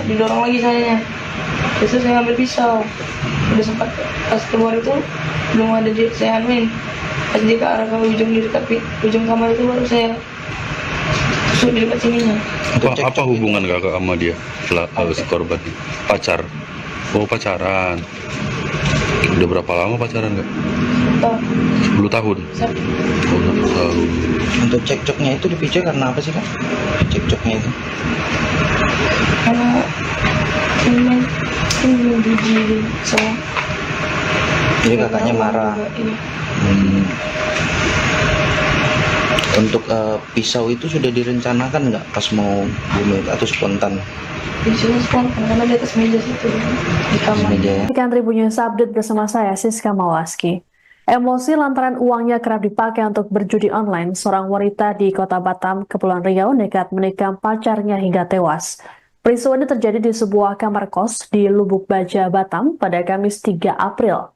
Speaker 2: Didorong lagi sayanya. Terus saya ambil pisau. Udah sempat pas keluar itu belum ada saya anuin. Pas dia ke arah ujung di dekat ujung kamar itu baru saya tusuk di dekat sininya.
Speaker 3: Apa hubungan kakak sama dia? Si korban pacar. Oh, pacaran. Udah berapa lama pacaran kak? 10 tahun.
Speaker 2: 1
Speaker 3: Oh, 10 tahun.
Speaker 4: Untuk cekcoknya itu dipicu karena apa sih kak? Cekcoknya itu?
Speaker 2: karena ini biji saya.
Speaker 4: Jadi kakaknya marah.
Speaker 2: Iya.
Speaker 4: Untuk pisau itu sudah direncanakan nggak pas mau bunuh atau spontan?
Speaker 2: Di sini spontan karena di atas meja situ di kamar.
Speaker 4: Meja ya.
Speaker 1: Ikan Tribun News Update bersama saya, Siska Mawaski. Emosi lantaran uangnya kerap dipakai untuk berjudi online, seorang wanita di Kota Batam, Kepulauan Riau nekat menikam pacarnya hingga tewas. Peristiwa ini terjadi di sebuah kamar kos di Lubuk Baja, Batam pada Kamis 3 April.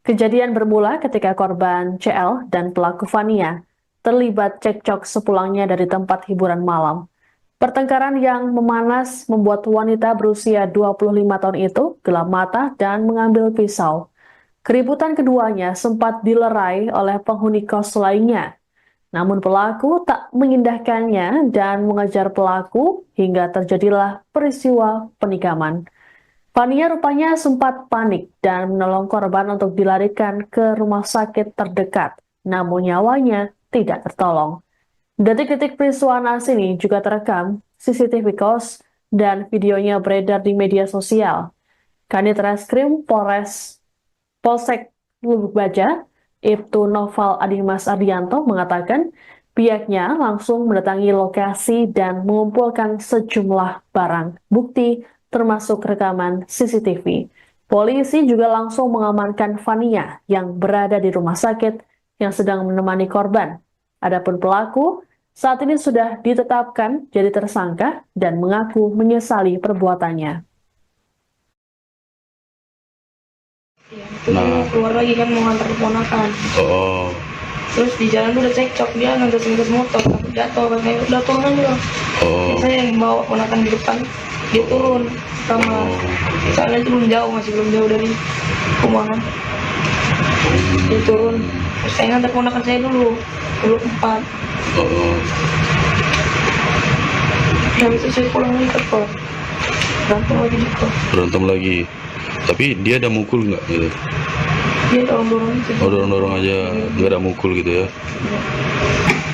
Speaker 1: Kejadian bermula ketika korban CL dan pelaku Fania terlibat cekcok sepulangnya dari tempat hiburan malam. Pertengkaran yang memanas membuat wanita berusia 25 tahun itu gelap mata dan mengambil pisau. Keributan keduanya sempat dilerai oleh penghuni kos lainnya. Namun pelaku tak mengindahkannya dan mengejar pelaku hingga terjadilah peristiwa penikaman. Fania rupanya sempat panik dan menolong korban untuk dilarikan ke rumah sakit terdekat. Namun nyawanya tidak tertolong. Detik-detik peristiwa naas ini juga terekam CCTV kos dan videonya beredar di media sosial. Kanit Reskrim Polsek Lubuk Baja, Ibtu Noval Adimas Ardianto mengatakan pihaknya langsung mendatangi lokasi dan mengumpulkan sejumlah barang bukti termasuk rekaman CCTV. Polisi juga langsung mengamankan Fania yang berada di rumah sakit yang sedang menemani korban. Adapun pelaku saat ini sudah ditetapkan jadi tersangka dan mengaku menyesali perbuatannya.
Speaker 2: Nah, keluar lagi kan mau ngantar keponakan.
Speaker 3: Oh.
Speaker 2: Terus di jalan udah cekcok, dia ngantar motor, takut jatuh, katanya udah turun aja. Saya yang bawa keponakan di depan, dia turun sama soalnya itu masih belum jauh dari rumah. dia turun. Terus saya ngantar ponakan saya dulu 4.
Speaker 3: Oh,
Speaker 2: Habis itu saya pulang lagi ke kos. Berantem lagi di kos.
Speaker 3: berantem lagi. Tapi dia ada mukul nggak gitu?
Speaker 2: Dia dorong-dorong gitu.
Speaker 3: Oh, dorong-dorong aja, nggak ada mukul gitu ya?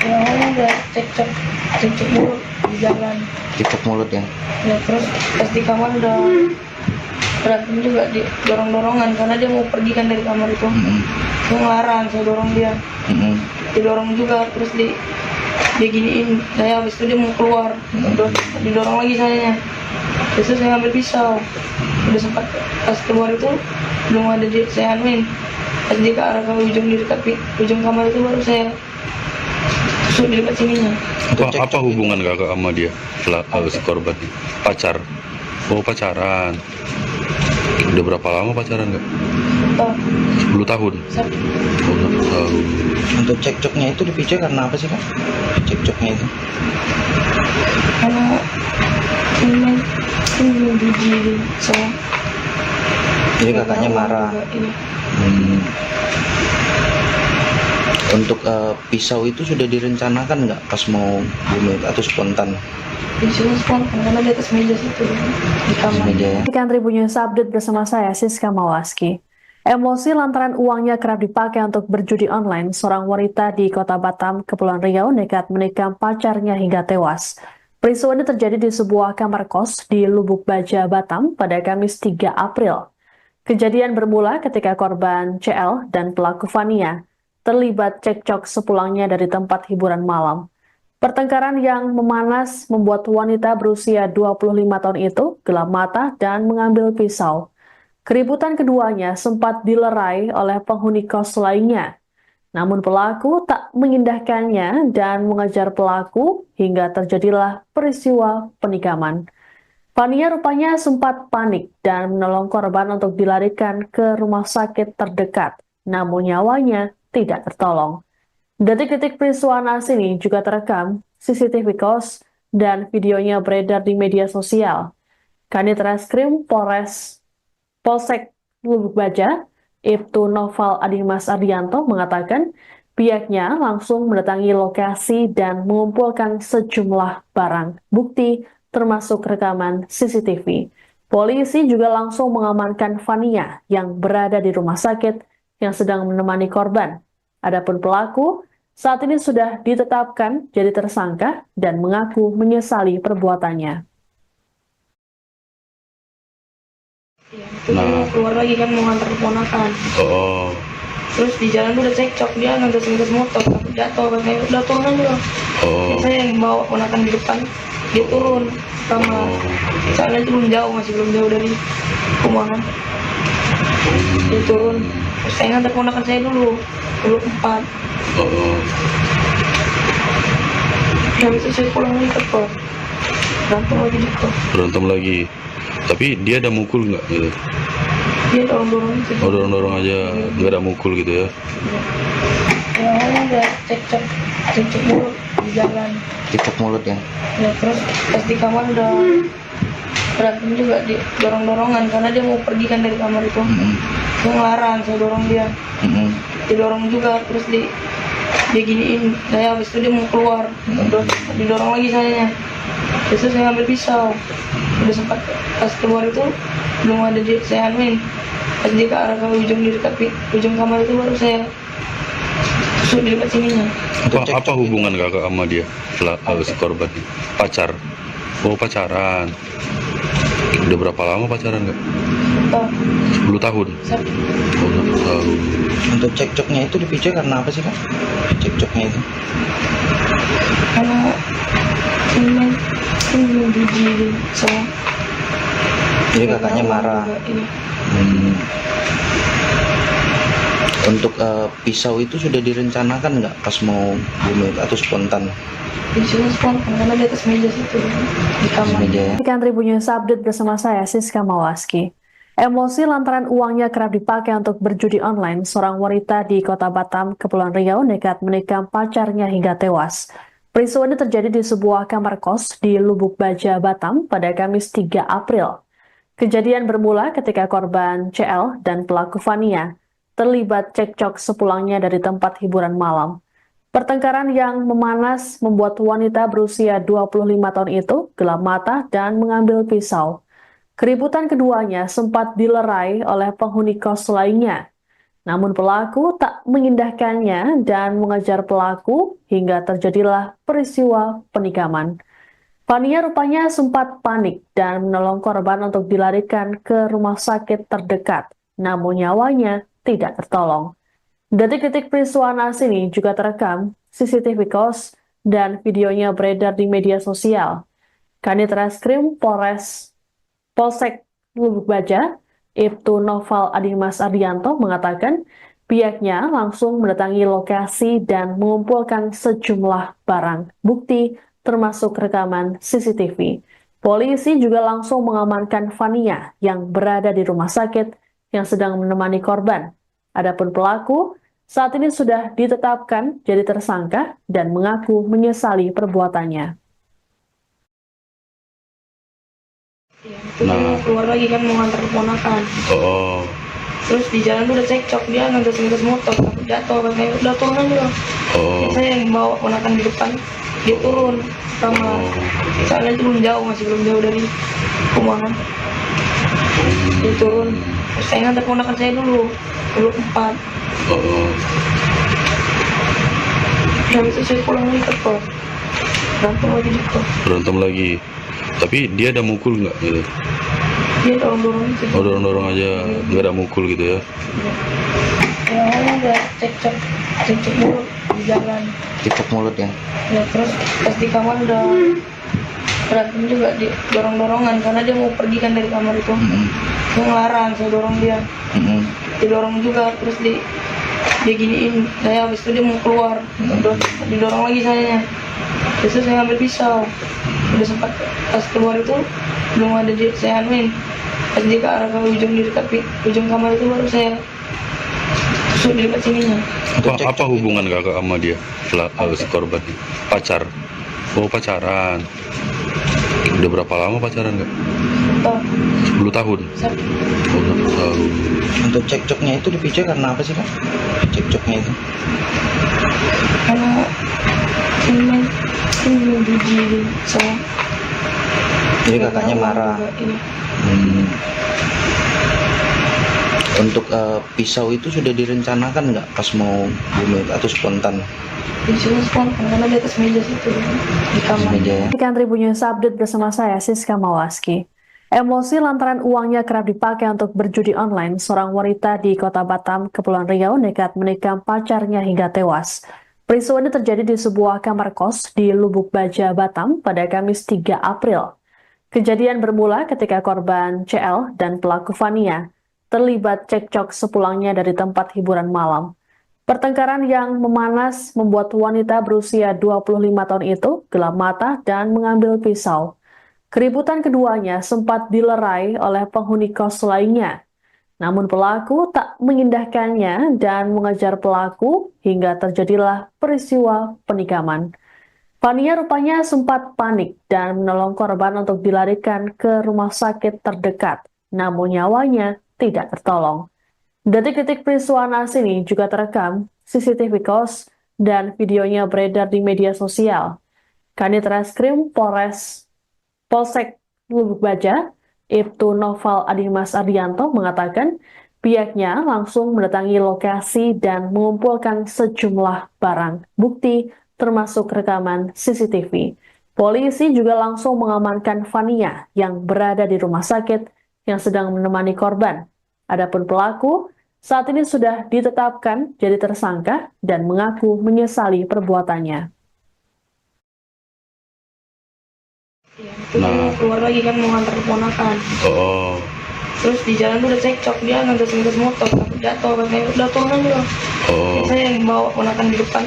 Speaker 2: Ya awalnya udah cekcok mulut di jalan.
Speaker 4: Cekcok mulut ya.
Speaker 2: Ya terus pas di kamar udah berantem juga, di dorong-dorongan karena dia mau pergi kan dari kamar itu. Dia ngelarang, saya dorong dia. Didorong juga, terus dia giniin saya, habis itu dia mau keluar. Didorong lagi sayanya. Terus saya ambil pisau. Udah sempat pas keluar itu belum ada saya anuin. Pas dia ke arah ke ujung, di dekat ujung kamar itu baru saya tusuk di dekat sininya.
Speaker 3: Apa hubungan kakak sama dia? Si korban ini? Pacar? Oh, pacaran. Udah berapa lama pacaran kak?
Speaker 2: Oh,
Speaker 3: 10 tahun?
Speaker 2: satu.
Speaker 3: Oh, 10 tahun.
Speaker 4: Untuk cekcoknya itu dipicu karena apa sih kak? Cekcoknya itu?
Speaker 2: Karena ini judi saya.
Speaker 4: Jadi kakaknya marah.
Speaker 2: Iya.
Speaker 4: Untuk pisau itu sudah direncanakan nggak pas mau bunuh atau spontan?
Speaker 2: Disuruh spontan karena di atas meja situ di kamar.
Speaker 4: Meja ya.
Speaker 1: Ikan Tribunnews Update bersama saya Siska Mawaski. Emosi lantaran uangnya kerap dipakai untuk berjudi online, seorang wanita di Kota Batam, Kepulauan Riau nekat menikam pacarnya hingga tewas. Peristiwa ini terjadi di sebuah kamar kos di Lubuk Baja, Batam pada Kamis 3 April. Kejadian bermula ketika korban CL dan pelaku Fania terlibat cekcok sepulangnya dari tempat hiburan malam. Pertengkaran yang memanas membuat wanita berusia 25 tahun itu gelap mata dan mengambil pisau. Keributan keduanya sempat dilerai oleh penghuni kos lainnya. Namun pelaku tak mengindahkannya dan mengejar pelaku hingga terjadilah peristiwa penikaman. Fania rupanya sempat panik dan menolong korban untuk dilarikan ke rumah sakit terdekat. Namun nyawanya tidak tertolong. Detik-detik peristiwa naas ini juga terekam CCTV kos dan videonya beredar di media sosial. Kanit Reskrim Polsek Lubuk Baja, Ibtu Noval Adimas Ardianto mengatakan pihaknya langsung mendatangi lokasi dan mengumpulkan sejumlah barang bukti termasuk rekaman CCTV. Polisi juga langsung mengamankan Fania yang berada di rumah sakit yang sedang menemani korban. Adapun pelaku saat ini sudah ditetapkan jadi tersangka dan mengaku menyesali perbuatannya.
Speaker 2: Iya, itu dia mau keluar lagi kan, mau ngantar keponakan.
Speaker 3: Oh,
Speaker 2: Terus di jalan tuh udah cekcok, dia ngantar motor, takut jatuh, katanya udah turun aja.
Speaker 3: oh,
Speaker 2: Saya yang bawa ponakan di depan, dia turun sama. Soalnya itu masih belum jauh dari rumah kan. Dia turun, terus saya ngantar ponakan saya dulu 4.
Speaker 3: oh.
Speaker 2: Habis itu saya pulang lagi ke kos. Berantem lagi di kos.
Speaker 3: Berantem lagi. Tapi dia ada mukul nggak gitu?
Speaker 2: Dia dorong-dorong gitu.
Speaker 3: Oh, dorong-dorong aja, nggak ada mukul gitu ya?
Speaker 2: Ya awalnya udah cekcok mulut di jalan.
Speaker 4: Cekcok mulut ya.
Speaker 2: Ya terus pas di kamar udah berantem juga, di dorong-dorongan karena dia mau pergi kan dari kamar itu. Dia ngelarang, saya dorong dia. Didorong juga, terus dia giniin saya, habis itu dia mau keluar. Didorong lagi sayanya. Terus saya ambil pisau. Udah sempat pas keluar itu belum ada saya anuin. Pas dia ke arah ke ujung, di dekat ujung kamar itu baru saya tusuk di dekat sininya.
Speaker 3: Apa hubungan kakak sama dia? Si korban ini? Pacar? Oh, pacaran. Udah berapa lama pacaran kak?
Speaker 2: Oh,
Speaker 3: 10 tahun?
Speaker 2: satu.
Speaker 3: Oh, 10 tahun.
Speaker 4: Untuk cekcoknya itu dipicu karena apa sih kak? Cekcoknya itu?
Speaker 2: Karena ini judi saya.
Speaker 4: Jadi kakaknya marah.
Speaker 2: Iya.
Speaker 4: Untuk pisau itu sudah direncanakan nggak pas mau bunuh atau spontan?
Speaker 2: Disuruh spontan karena di atas meja situ di kamar.
Speaker 4: Meja ya.
Speaker 1: Ikan Tribunnews Update bersama saya Siska Mawaski. Emosi lantaran uangnya kerap dipakai untuk berjudi online, seorang wanita di Kota Batam, Kepulauan Riau nekat menikam pacarnya hingga tewas. Peristiwa ini terjadi di sebuah kamar kos di Lubuk Baja, Batam pada Kamis 3 April. Kejadian bermula ketika korban CL dan pelaku Fania terlibat cekcok sepulangnya dari tempat hiburan malam. Pertengkaran yang memanas membuat wanita berusia 25 tahun itu gelap mata dan mengambil pisau. Keributan keduanya sempat dilerai oleh penghuni kos lainnya. Namun pelaku tak mengindahkannya dan mengejar pelaku hingga terjadilah peristiwa penikaman. Fania rupanya sempat panik dan menolong korban untuk dilarikan ke rumah sakit terdekat, namun nyawanya tidak tertolong. Detik-detik peristiwa naas ini juga terekam CCTV kos dan videonya beredar di media sosial. Kanit Reskrim Polsek Lubuk Baja, Ibtu Noval Adimas Ardianto mengatakan pihaknya langsung mendatangi lokasi dan mengumpulkan sejumlah barang bukti termasuk rekaman CCTV. Polisi juga langsung mengamankan Fania yang berada di rumah sakit yang sedang menemani korban. Adapun pelaku saat ini sudah ditetapkan jadi tersangka dan mengaku menyesali perbuatannya.
Speaker 2: Ya, itu dia mau keluar lagi kan mau ngantar keponakan.
Speaker 3: Oh.
Speaker 2: Terus di jalan tuh udah cekcok, dia ngantar motor, takut jatuh, katanya udah turun aja.
Speaker 3: Oh.
Speaker 2: Saya yang bawa keponakan di depan, dia turun sama soalnya itu masih belum jauh dari rumah. Dia turun, terus saya ngantar keponakan saya dulu 4.
Speaker 3: Oh.
Speaker 2: Habis itu saya pulang lagi ke kos, berantem lagi di kos.
Speaker 3: Berantem lagi. Tapi dia ada mukul nggak gitu?
Speaker 2: Dia dorong-dorong aja.
Speaker 3: Oh, dorong-dorong aja, nggak ada mukul gitu ya?
Speaker 2: Ya awalnya udah cekcok mulut di jalan.
Speaker 4: Cekcok mulut ya.
Speaker 2: Ya terus pas di kamar udah berantem juga, di dorong-dorongan karena dia mau pergi kan dari kamar itu. Dia ngelarang, saya dorong dia. Didorong juga, terus dia giniin saya, habis itu dia mau keluar, didorong lagi sayanya. Terus saya ambil pisau, udah sempat pas keluar itu belum ada saya anuin, pas dia ke arah ke ujung di dekat ujung kamar itu baru saya tusuk di dekat sininya.
Speaker 3: Apa hubungan kakak sama dia, si korban? Pacar? Oh, pacaran. Udah berapa lama pacaran kak? 10 tahun? 10 tahun.
Speaker 4: Untuk cekcoknya itu dipicu karena apa sih kak? Cekcoknya itu?
Speaker 2: Karena ini biji saya.
Speaker 4: Jadi kakaknya marah.
Speaker 2: Iya.
Speaker 4: Untuk pisau itu sudah direncanakan nggak pas mau bunuh atau spontan?
Speaker 2: Biasanya spontan karena di atas meja situ di kamar.
Speaker 4: Meja ya.
Speaker 1: Ikan Tribun News Update bersama saya Siska Mawaski. Emosi lantaran uangnya kerap dipakai untuk berjudi online, seorang wanita di Kota Batam, Kepulauan Riau nekat menikam pacarnya hingga tewas. Peristiwa ini terjadi di sebuah kamar kos di Lubuk Baja, Batam pada Kamis 3 April. Kejadian bermula ketika korban CL dan pelaku Fania terlibat cekcok sepulangnya dari tempat hiburan malam. Pertengkaran yang memanas membuat wanita berusia 25 tahun itu gelap mata dan mengambil pisau. Keributan keduanya sempat dilerai oleh penghuni kos lainnya. Namun pelaku tak mengindahkannya dan mengejar pelaku hingga terjadilah peristiwa penikaman. Fania rupanya sempat panik dan menolong korban untuk dilarikan ke rumah sakit terdekat, namun nyawanya tidak tertolong. Detik-detik peristiwa naas ini juga terekam CCTV kos dan videonya beredar di media sosial. Kanit Reskrim Polsek Lubuk Baja, Ibtu Noval Adimas Ardianto mengatakan pihaknya langsung mendatangi lokasi dan mengumpulkan sejumlah barang bukti termasuk rekaman CCTV. Polisi juga langsung mengamankan Fania yang berada di rumah sakit yang sedang menemani korban. Adapun pelaku saat ini sudah ditetapkan jadi tersangka dan mengaku menyesali perbuatannya.
Speaker 2: Ya, itu dia mau keluar lagi kan mau ngantar keponakan.
Speaker 3: Oh.
Speaker 2: Terus di jalan tuh udah cekcok, dia ngantar motor, takut jatuh, katanya udah turun aja.
Speaker 3: Oh.
Speaker 2: Saya yang bawa keponakan di depan,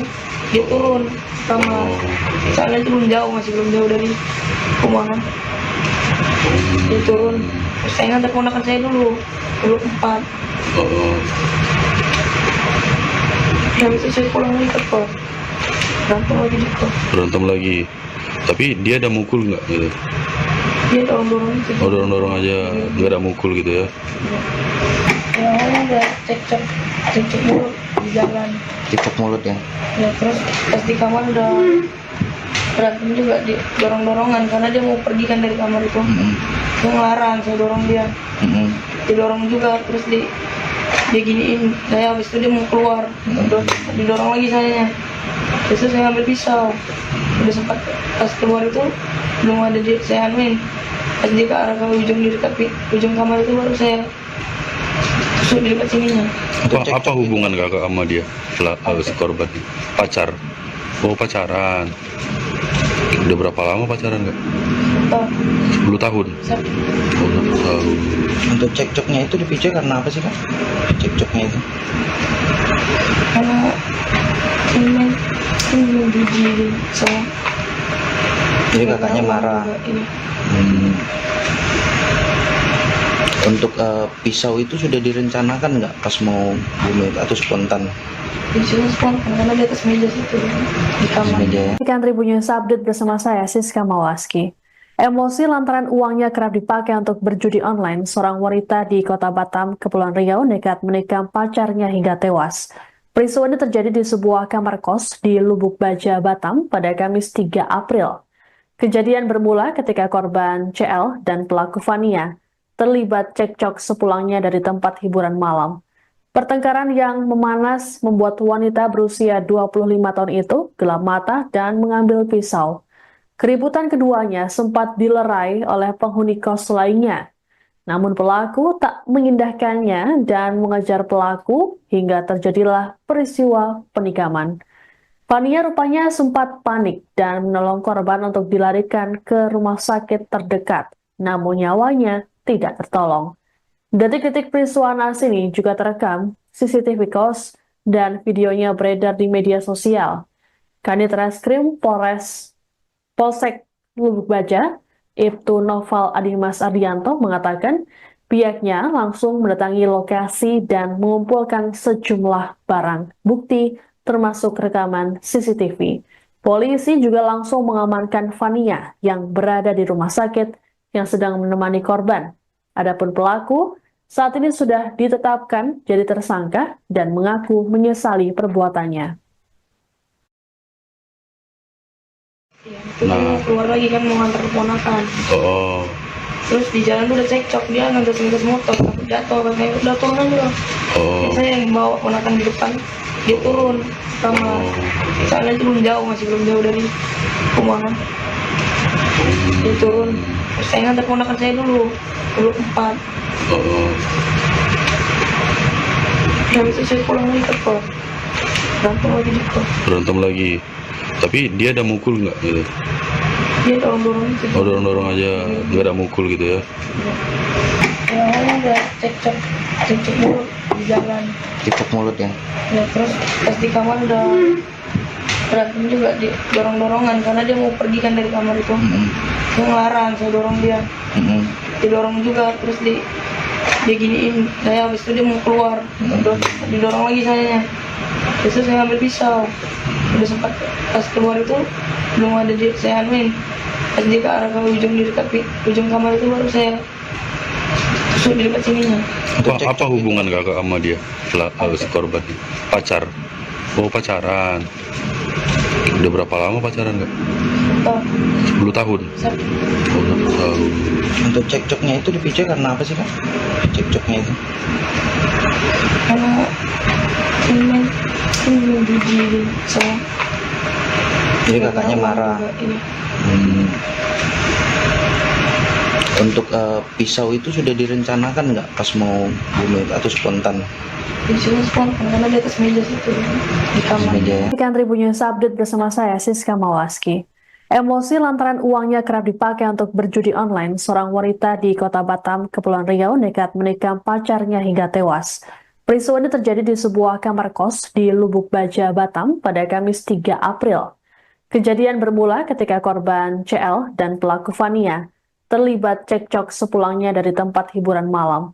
Speaker 2: dia turun sama soalnya itu masih belum jauh dari rumah. Dia turun, terus saya ngantar keponakan saya dulu 4.
Speaker 3: Oh.
Speaker 2: Habis itu saya pulang lagi ke kos, berantem lagi di kos.
Speaker 3: Berantem lagi. Tapi dia ada mukul nggak gitu?
Speaker 2: Dia dorong-dorong aja.
Speaker 3: Oh, dorong-dorong aja, nggak ada mukul gitu ya?
Speaker 2: Ya awalnya ada cekcok mulut di jalan.
Speaker 4: Cekcok mulut ya.
Speaker 2: Ya terus pas di kamar udah berantem juga, di dorong-dorongan karena dia mau pergi kan dari kamar itu. Dia ngelarang, saya dorong dia. Didorong juga, terus dia giniin saya, habis itu dia mau keluar. Didorong lagi sayanya. Terus saya ambil pisau. Udah sempat pas keluar itu belum ada saya anuin. Pas dia ke arah ke ujung, di dekat ujung kamar itu baru saya tusuk di dekat sininya.
Speaker 3: Apa hubungan kakak sama dia? Si korban ini? Pacar. Oh, pacaran. Udah berapa lama pacaran kak?
Speaker 2: Tahu
Speaker 3: 10 tahun. Oh, 10 tahun.
Speaker 4: Untuk cekcoknya itu dipicu karena apa sih kak? Cekcoknya itu?
Speaker 2: karena ini judi sama.
Speaker 4: Jadi kakaknya marah.
Speaker 2: Ini.
Speaker 4: Untuk pisau itu sudah direncanakan nggak pas mau bunuh atau spontan?
Speaker 2: Biasanya spontan karena di atas meja situ di kamar.
Speaker 4: Meja ya.
Speaker 1: Ikan Tribunnews Update bersama saya, Siska Mawaski. Emosi lantaran uangnya kerap dipakai untuk berjudi online, seorang wanita di Kota Batam, Kepulauan Riau nekat menikam pacarnya hingga tewas. Peristiwa ini terjadi di sebuah kamar kos di Lubuk Baja, Batam pada Kamis 3 April. Kejadian bermula ketika korban CL dan pelaku Fania terlibat cekcok sepulangnya dari tempat hiburan malam. Pertengkaran yang memanas membuat wanita berusia 25 tahun itu gelap mata dan mengambil pisau. Keributan keduanya sempat dilerai oleh penghuni kos lainnya. Namun pelaku tak mengindahkannya dan mengejar pelaku hingga terjadilah peristiwa penikaman. Fania rupanya sempat panik dan menolong korban untuk dilarikan ke rumah sakit terdekat. Namun nyawanya tidak tertolong. Detik-detik peristiwa naas ini juga terekam CCTV kos dan videonya beredar di media sosial. Kanit Reskrim Polsek Lubuk Baja, Ibtu Noval Adimas Ardianto mengatakan pihaknya langsung mendatangi lokasi dan mengumpulkan sejumlah barang bukti termasuk rekaman CCTV. Polisi juga langsung mengamankan Fania yang berada di rumah sakit yang sedang menemani korban. Adapun pelaku saat ini sudah ditetapkan jadi tersangka dan mengaku menyesali perbuatannya.
Speaker 2: Ya, itu kan mau keluar lagi kan mau ngantar keponakan.
Speaker 3: Oh.
Speaker 2: Terus di jalan tuh udah cekcok, dia ngantar motor, takut jatuh, katanya udah turun juga.
Speaker 3: Oh.
Speaker 2: Saya yang bawa keponakan di depan, dia turun sama. Soalnya itu belum jauh, masih belum jauh dari rumah kan. Dia turun, terus saya ngantar keponakan saya dulu 4.
Speaker 3: Oh.
Speaker 2: Habis itu saya pulang lagi ke kos, berantem lagi di kos.
Speaker 3: Berantem lagi. Tapi dia ada mukul nggak gitu?
Speaker 2: Dia dorong-dorong gitu.
Speaker 3: Oh, dorong-dorong aja, nggak ada mukul gitu ya?
Speaker 2: Ya awalnya ada cekcok mulut di jalan.
Speaker 4: Cekcok mulut ya.
Speaker 2: Ya terus pas di kamar udah berantem juga, di dorong-dorongan karena dia mau pergi kan dari kamar itu. Dia ngelarang, saya dorong dia. Didorong juga, terus dia giniin saya, habis itu dia mau keluar. Didorong lagi sayanya. Terus saya ambil pisau. Udah sempat pas keluar itu belum ada saya anuin. Pas dia ke arah ke ujung, di dekat ujung kamar itu baru saya tusuk di dekat sininya.
Speaker 3: Apa hubungan kakak sama dia? Si korban ini? Pacar. Oh, pacaran. Udah berapa lama pacaran kak?
Speaker 2: Tahu
Speaker 3: 10 tahun. Oh, 10 tahun.
Speaker 4: Untuk cekcoknya itu dipicu karena apa sih kak? Cekcoknya itu?
Speaker 2: karena ini judi sama.
Speaker 4: Jadi kakaknya marah.
Speaker 2: Ini.
Speaker 4: Untuk pisau itu sudah direncanakan nggak pas mau bunuh atau spontan?
Speaker 2: Biasanya spontan karena di atas meja situ di kamar.
Speaker 4: Meja ya.
Speaker 1: Ikan Tribunnews Update bersama saya, Siska Mawaski. Emosi lantaran uangnya kerap dipakai untuk berjudi online, seorang wanita di Kota Batam, Kepulauan Riau nekat menikam pacarnya hingga tewas. Peristiwa ini terjadi di sebuah kamar kos di Lubuk Baja, Batam pada Kamis 3 April. Kejadian bermula ketika korban CL dan pelaku Fania terlibat cekcok sepulangnya dari tempat hiburan malam.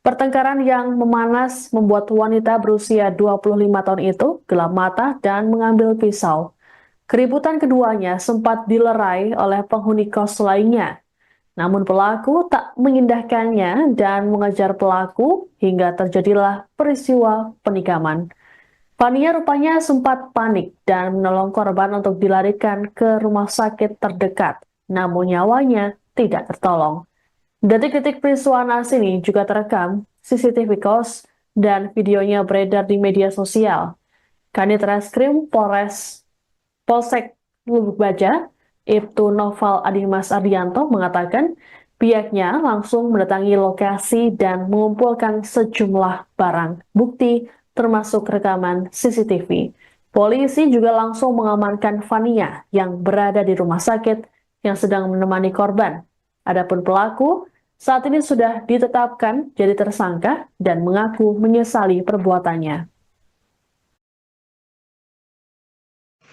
Speaker 1: Pertengkaran yang memanas membuat wanita berusia 25 tahun itu gelap mata dan mengambil pisau. Keributan keduanya sempat dilerai oleh penghuni kos lainnya. Namun pelaku tak mengindahkannya dan mengejar pelaku hingga terjadilah peristiwa penikaman. Fania rupanya sempat panik dan menolong korban untuk dilarikan ke rumah sakit terdekat, namun nyawanya tidak tertolong. Detik-detik peristiwa naas ini juga terekam CCTV kos dan videonya beredar di media sosial. Kanit Reskrim Polsek Lubuk Baja, Ibtu Noval Adimas Ardianto mengatakan pihaknya langsung mendatangi lokasi dan mengumpulkan sejumlah barang bukti termasuk rekaman CCTV. Polisi juga langsung mengamankan Fania yang berada di rumah sakit yang sedang menemani korban. Adapun pelaku saat ini sudah ditetapkan jadi tersangka dan mengaku menyesali perbuatannya.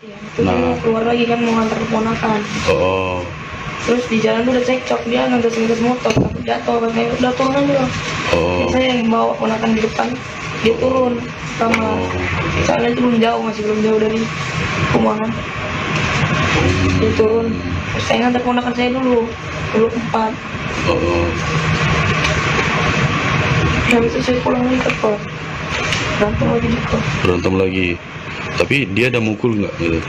Speaker 2: Ya, itu dia mau keluar lagi kan mau ngantar keponakan.
Speaker 3: Oh.
Speaker 2: Terus di jalan tuh udah cekcok, dia ngantar motor takut jatuh, katanya udah turun aja. Saya yang bawa ponakan di depan, dia turun sama soalnya itu masih belum jauh dari rumah kan. Dia turun, terus saya ngantar ponakan saya dulu 4. Habis itu saya pulang lagi ke kos, berantem lagi di kos.
Speaker 3: Berantem lagi. Tapi dia ada mukul nggak gitu?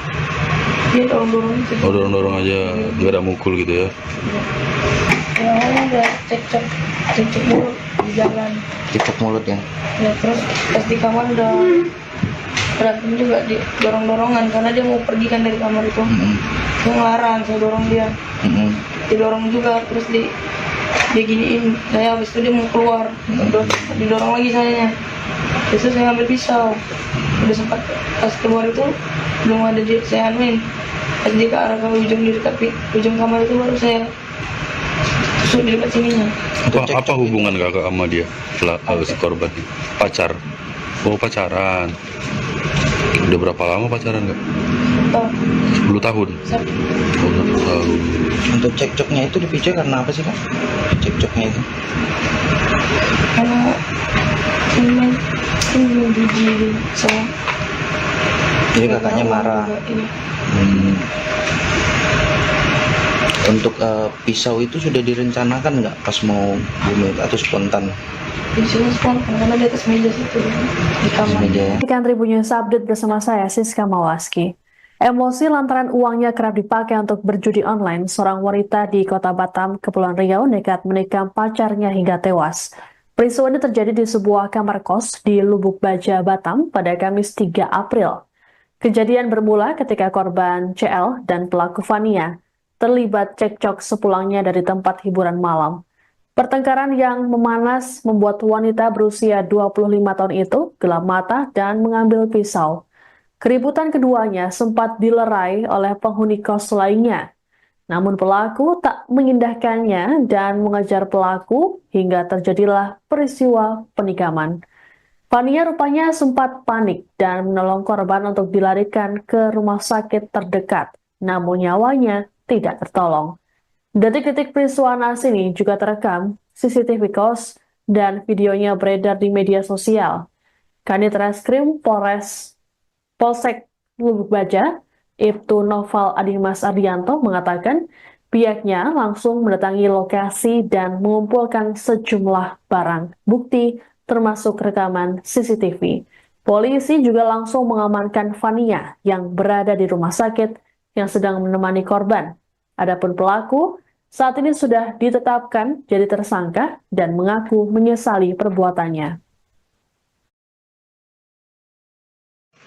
Speaker 2: Dia dorong-dorong aja.
Speaker 3: Oh, dorong-dorong aja, nggak ada mukul gitu ya?
Speaker 2: Ya awalnya udah cekcok mulut di jalan.
Speaker 4: Cekcok mulut ya.
Speaker 2: Ya terus pas di kamar udah berantem juga, di dorong-dorongan karena dia mau pergi kan dari kamar itu. Dia ngelarang, saya dorong dia. Didorong juga, terus dia giniin saya, habis itu dia mau keluar, didorong lagi sayanya. Terus saya ambil pisau, udah sempat pas keluar itu belum ada saya anuin, pas dia ke arah ke ujung di dekat ujung kamar itu baru saya tusuk di dekat sininya.
Speaker 3: Apa hubungan kakak sama dia, si korban? Pacar? Oh, pacaran. Udah berapa lama pacaran kak? 10 tahun. 10 tahun.
Speaker 4: Untuk cekcoknya itu dipicu karena apa sih kak? Cekcoknya itu?
Speaker 2: Karena ini jijik saya.
Speaker 4: Jadi kakaknya marah. Untuk pisau itu sudah direncanakan nggak pas mau bunuh atau spontan?
Speaker 2: Pisau spontan karena di atas meja situ di kamar.
Speaker 4: Meja ya.
Speaker 1: Ikan Tribun News Update bersama saya Siska Mawaski. Emosi lantaran uangnya kerap dipakai untuk berjudi online, seorang wanita di Kota Batam, Kepulauan Riau nekat menikam pacarnya hingga tewas. Peristiwa ini terjadi di sebuah kamar kos di Lubuk Baja, Batam pada Kamis 3 April. Kejadian bermula ketika korban CL dan pelaku Fania terlibat cekcok sepulangnya dari tempat hiburan malam. Pertengkaran yang memanas membuat wanita berusia 25 tahun itu gelap mata dan mengambil pisau. Keributan keduanya sempat dilerai oleh penghuni kos lainnya. Namun pelaku tak mengindahkannya dan mengejar pelaku hingga terjadilah peristiwa penikaman. Fania rupanya sempat panik dan menolong korban untuk dilarikan ke rumah sakit terdekat, namun nyawanya tidak tertolong. Detik-detik peristiwa naas ini juga terekam CCTV kos dan videonya beredar di media sosial. Kanit Reskrim Polsek Lubuk Baja, Ibtu Noval Adimas Ardianto mengatakan pihaknya langsung mendatangi lokasi dan mengumpulkan sejumlah barang bukti termasuk rekaman CCTV. Polisi juga langsung mengamankan Fania yang berada di rumah sakit yang sedang menemani korban. Adapun pelaku saat ini sudah ditetapkan jadi tersangka dan mengaku menyesali perbuatannya.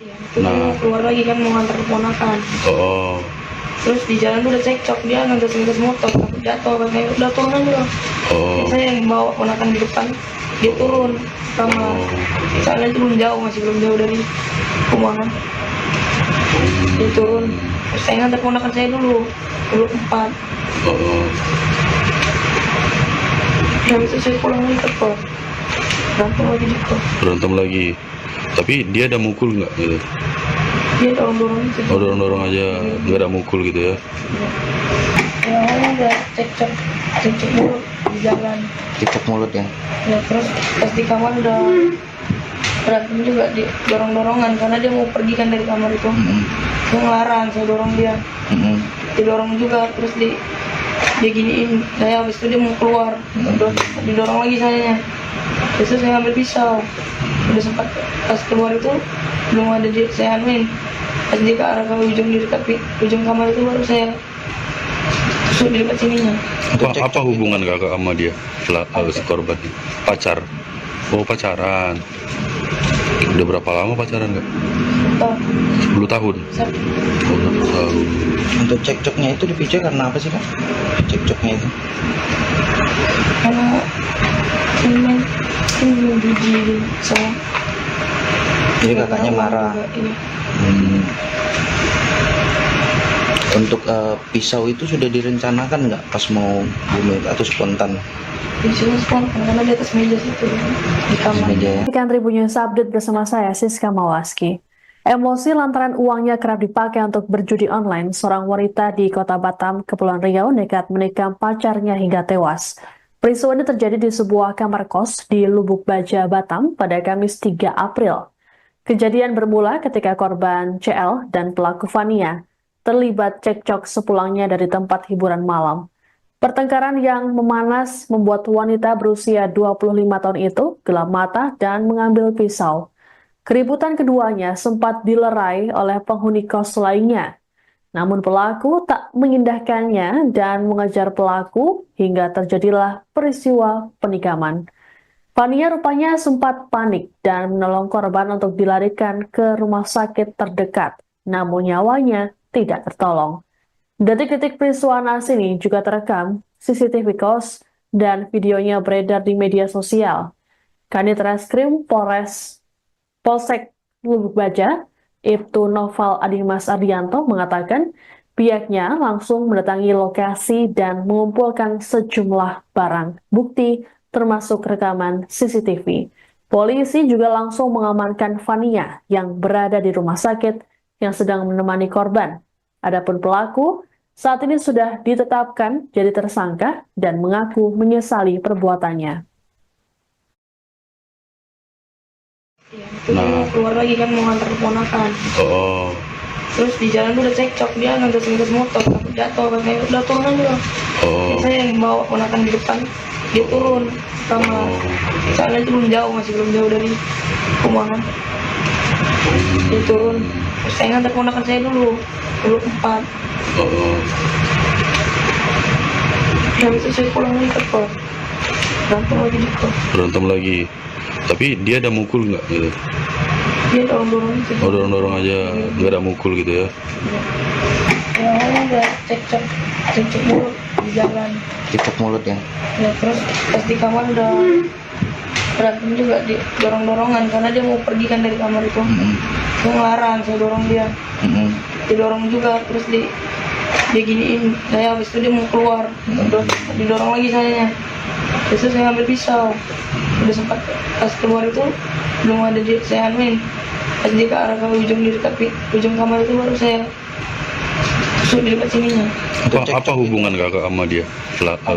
Speaker 2: Ya, itu dia mau keluar lagi kan mau ngantar keponakan.
Speaker 3: Oh.
Speaker 2: Terus di jalan tuh udah cekcok, dia ngantar motor takut jatuh, katanya udah turun aja. Saya yang bawa ponakan di depan, dia turun sama soalnya itu masih belum jauh dari rumah kan. Dia turun, terus saya ngantar ponakan saya dulu 4. Habis itu saya pulang lagi ke kos, berantem lagi di kos.
Speaker 3: Berantem lagi. Tapi dia ada mukul nggak gitu?
Speaker 2: Dia dorong-dorong aja.
Speaker 3: Oh, dorong-dorong aja, nggak ada mukul gitu ya?
Speaker 2: Ya awalnya udah cekcok mulut di jalan.
Speaker 4: Cekcok mulut ya.
Speaker 2: Ya terus pas di kamar udah berantem juga, di dorong-dorongan karena dia mau pergi kan dari kamar itu. Dia ngelarang, saya dorong dia. Didorong juga, terus dia giniin saya, habis itu dia mau keluar, didorong lagi sayanya. Habis itu saya ambil pisau, udah sempat pas keluar itu belum ada saya anuin, pas dia ke arah ke ujung di dekat ujung kamar itu baru saya tusuk di dekat sininya.
Speaker 3: Apa hubungan kakak sama dia si korban ini? Pacar? Oh pacaran. Udah berapa lama pacaran kak?
Speaker 2: Tahu
Speaker 3: 10 tahun? Oh 6 tahun.
Speaker 4: Untuk cekcoknya itu dipicu karena apa sih kak? Cekcoknya itu?
Speaker 2: karena ini judi sama.
Speaker 4: Jadi kakaknya marah.
Speaker 2: Iya.
Speaker 4: Untuk pisau itu sudah direncanakan nggak pas mau bunuh atau spontan?
Speaker 2: Di sini spontan karena di atas meja situ di kamar.
Speaker 4: Meja ya.
Speaker 1: Ikan Tribun News Update bersama saya, Siska Mawaski. Emosi lantaran uangnya kerap dipakai untuk berjudi online, seorang wanita di Kota Batam, Kepulauan Riau nekat menikam pacarnya hingga tewas. Peristiwa ini terjadi di sebuah kamar kos di Lubuk Baja, Batam pada Kamis 3 April. Kejadian bermula ketika korban CL dan pelaku Fania terlibat cekcok sepulangnya dari tempat hiburan malam. Pertengkaran yang memanas membuat wanita berusia 25 tahun itu gelap mata dan mengambil pisau. Keributan keduanya sempat dilerai oleh penghuni kos lainnya. Namun pelaku tak mengindahkannya dan mengejar pelaku hingga terjadilah peristiwa penikaman. Fania rupanya sempat panik dan menolong korban untuk dilarikan ke rumah sakit terdekat, namun nyawanya tidak tertolong. Detik-detik peristiwa naas ini juga terekam CCTV kos dan videonya beredar di media sosial. Kanit Reskrim Polsek Lubuk Baja, Ibtu Noval Adimas Ardianto mengatakan pihaknya langsung mendatangi lokasi dan mengumpulkan sejumlah barang bukti termasuk rekaman CCTV. Polisi juga langsung mengamankan Fania yang berada di rumah sakit yang sedang menemani korban. Adapun pelaku saat ini sudah ditetapkan jadi tersangka dan mengaku menyesali perbuatannya.
Speaker 2: Ya, itu dia mau keluar lagi kan, mau ngantar keponakan.
Speaker 3: Oh.
Speaker 2: Terus di jalan udah cekcok, dia ngantar motor, takut jatuh, katanya udah turun aja. Saya yang bawa ponakan di depan, dia turun sama. Soalnya itu belum jauh dari perumahan. Dia turun, terus saya ngantar ponakan saya dulu 4. Habis itu saya pulang lagi ke kos, berantem lagi di kos.
Speaker 3: Berantem lagi. Tapi dia ada mukul nggak gitu?
Speaker 2: Dia dorong-dorong gitu.
Speaker 3: Oh dorong-dorong aja, nggak ada mukul gitu ya?
Speaker 2: Ya awalnya udah cekcok mulut di jalan.
Speaker 4: Cekcok mulut ya.
Speaker 2: Ya terus pas di kamar udah berantem juga, di dorong-dorongan karena dia mau pergi kan dari kamar itu. Saya ngelarang, saya dorong dia. Didorong juga, terus dia giniin saya, habis itu dia mau keluar, didorong lagi sayanya. Habis itu saya ambil pisau, udah sempat pas keluar itu belum ada saya anuin, pas dia ke arah ke ujung di dekat ujung kamar itu baru saya tusuk di dekat sininya.
Speaker 3: Apa hubungan kakak sama dia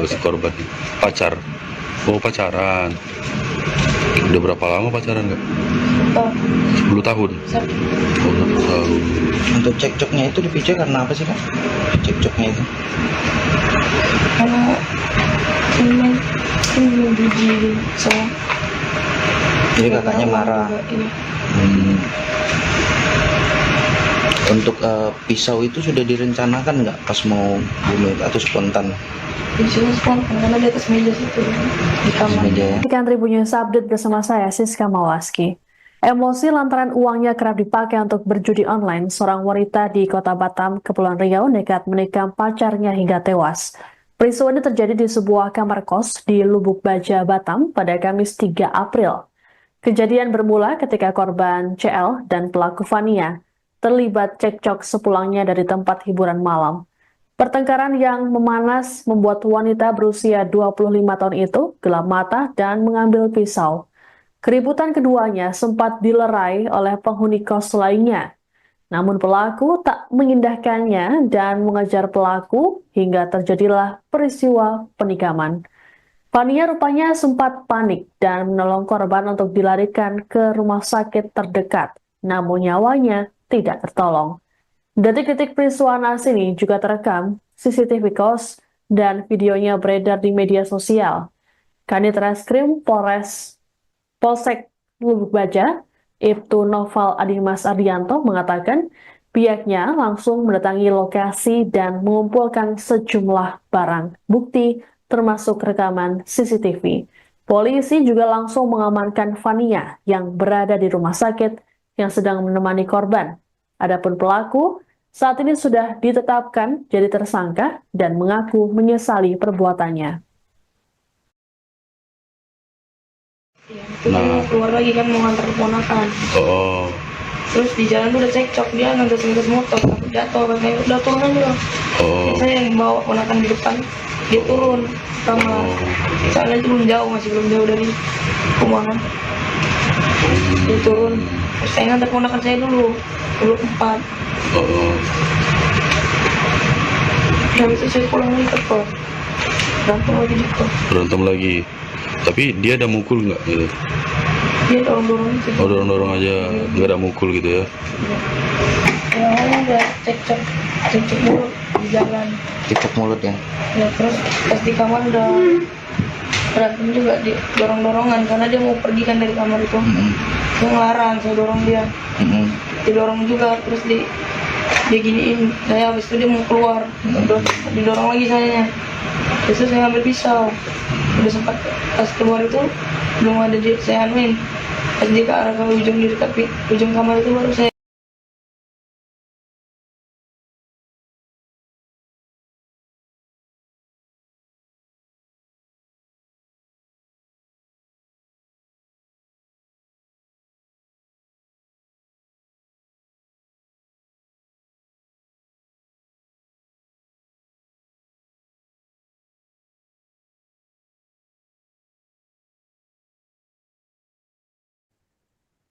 Speaker 3: si korban ini? Pacar? Oh pacaran. Udah berapa lama pacaran kak?
Speaker 2: Tahu
Speaker 3: 10 tahun? Oh 6 tahun.
Speaker 4: Untuk cekcoknya itu dipicu karena apa sih kak? Cekcoknya itu?
Speaker 2: karena ini judi sama.
Speaker 4: Jadi kakaknya marah.
Speaker 2: Iya.
Speaker 4: Untuk pisau itu sudah direncanakan nggak pas mau bunuh atau spontan?
Speaker 2: Di sini spontan karena di atas meja situ di kamar.
Speaker 4: Meja ya.
Speaker 1: Ikan Tribun News Update bersama saya, Siska Mawaski. Emosi lantaran uangnya kerap dipakai untuk berjudi online, seorang wanita di Kota Batam, Kepulauan Riau nekat menikam pacarnya hingga tewas. Peristiwa ini terjadi di sebuah kamar kos di Lubuk Baja, Batam pada Kamis 3 April. Kejadian bermula ketika korban CL dan pelaku Fania terlibat cekcok sepulangnya dari tempat hiburan malam. Pertengkaran yang memanas membuat wanita berusia 25 tahun itu gelap mata dan mengambil pisau. Keributan keduanya sempat dilerai oleh penghuni kos lainnya. Namun pelaku tak mengindahkannya dan mengejar pelaku hingga terjadilah peristiwa penikaman. Fania rupanya sempat panik dan menolong korban untuk dilarikan ke rumah sakit terdekat, namun nyawanya tidak tertolong. Detik-detik peristiwa naas ini juga terekam CCTV kos dan videonya beredar di media sosial. Kanit Reskrim Polsek Lubuk Baja, Ibtu Noval Adimas Ardianto mengatakan pihaknya langsung mendatangi lokasi dan mengumpulkan sejumlah barang bukti termasuk rekaman CCTV. Polisi juga langsung mengamankan Fania yang berada di rumah sakit yang sedang menemani korban. Adapun pelaku saat ini sudah ditetapkan jadi tersangka dan mengaku menyesali perbuatannya.
Speaker 2: Iya, itu kan mau keluar lagi kan mau ngantar keponakan.
Speaker 3: Oh.
Speaker 2: Terus di jalan tuh udah cekcok, dia ngantar-ngantar motor, takut jatuh, katanya udah turun aja.
Speaker 3: Oh.
Speaker 2: Saya yang bawa ponakan di depan, dia turun sama soalnya itu masih belum jauh dari rumah kan. Dia turun, terus saya ngantar ponakan saya dulu 4.
Speaker 3: Oh.
Speaker 2: Habis itu saya pulang lagi ke kos, berantem lagi di kos.
Speaker 3: Berantem lagi. Tapi dia ada mukul nggak gitu?
Speaker 2: Dia dorong-dorong aja.
Speaker 3: Oh, dorong-dorong aja, nggak ada mukul gitu ya?
Speaker 2: Ya awalnya udah cekcok mulut di jalan.
Speaker 4: Cekcok mulut ya.
Speaker 2: Ya terus pas di kamar udah berantem juga, di dorong-dorongan karena dia mau pergi kan dari kamar itu. Dia ngelarang, saya dorong dia. Didorong juga, terus dia giniin saya, habis itu dia mau keluar, didorong lagi sayanya. Terus saya ambil pisau, udah sempat pas keluar itu belum ada saya anuin, pas dia ke arah ke ujung di dekat ujung kamar itu baru saya.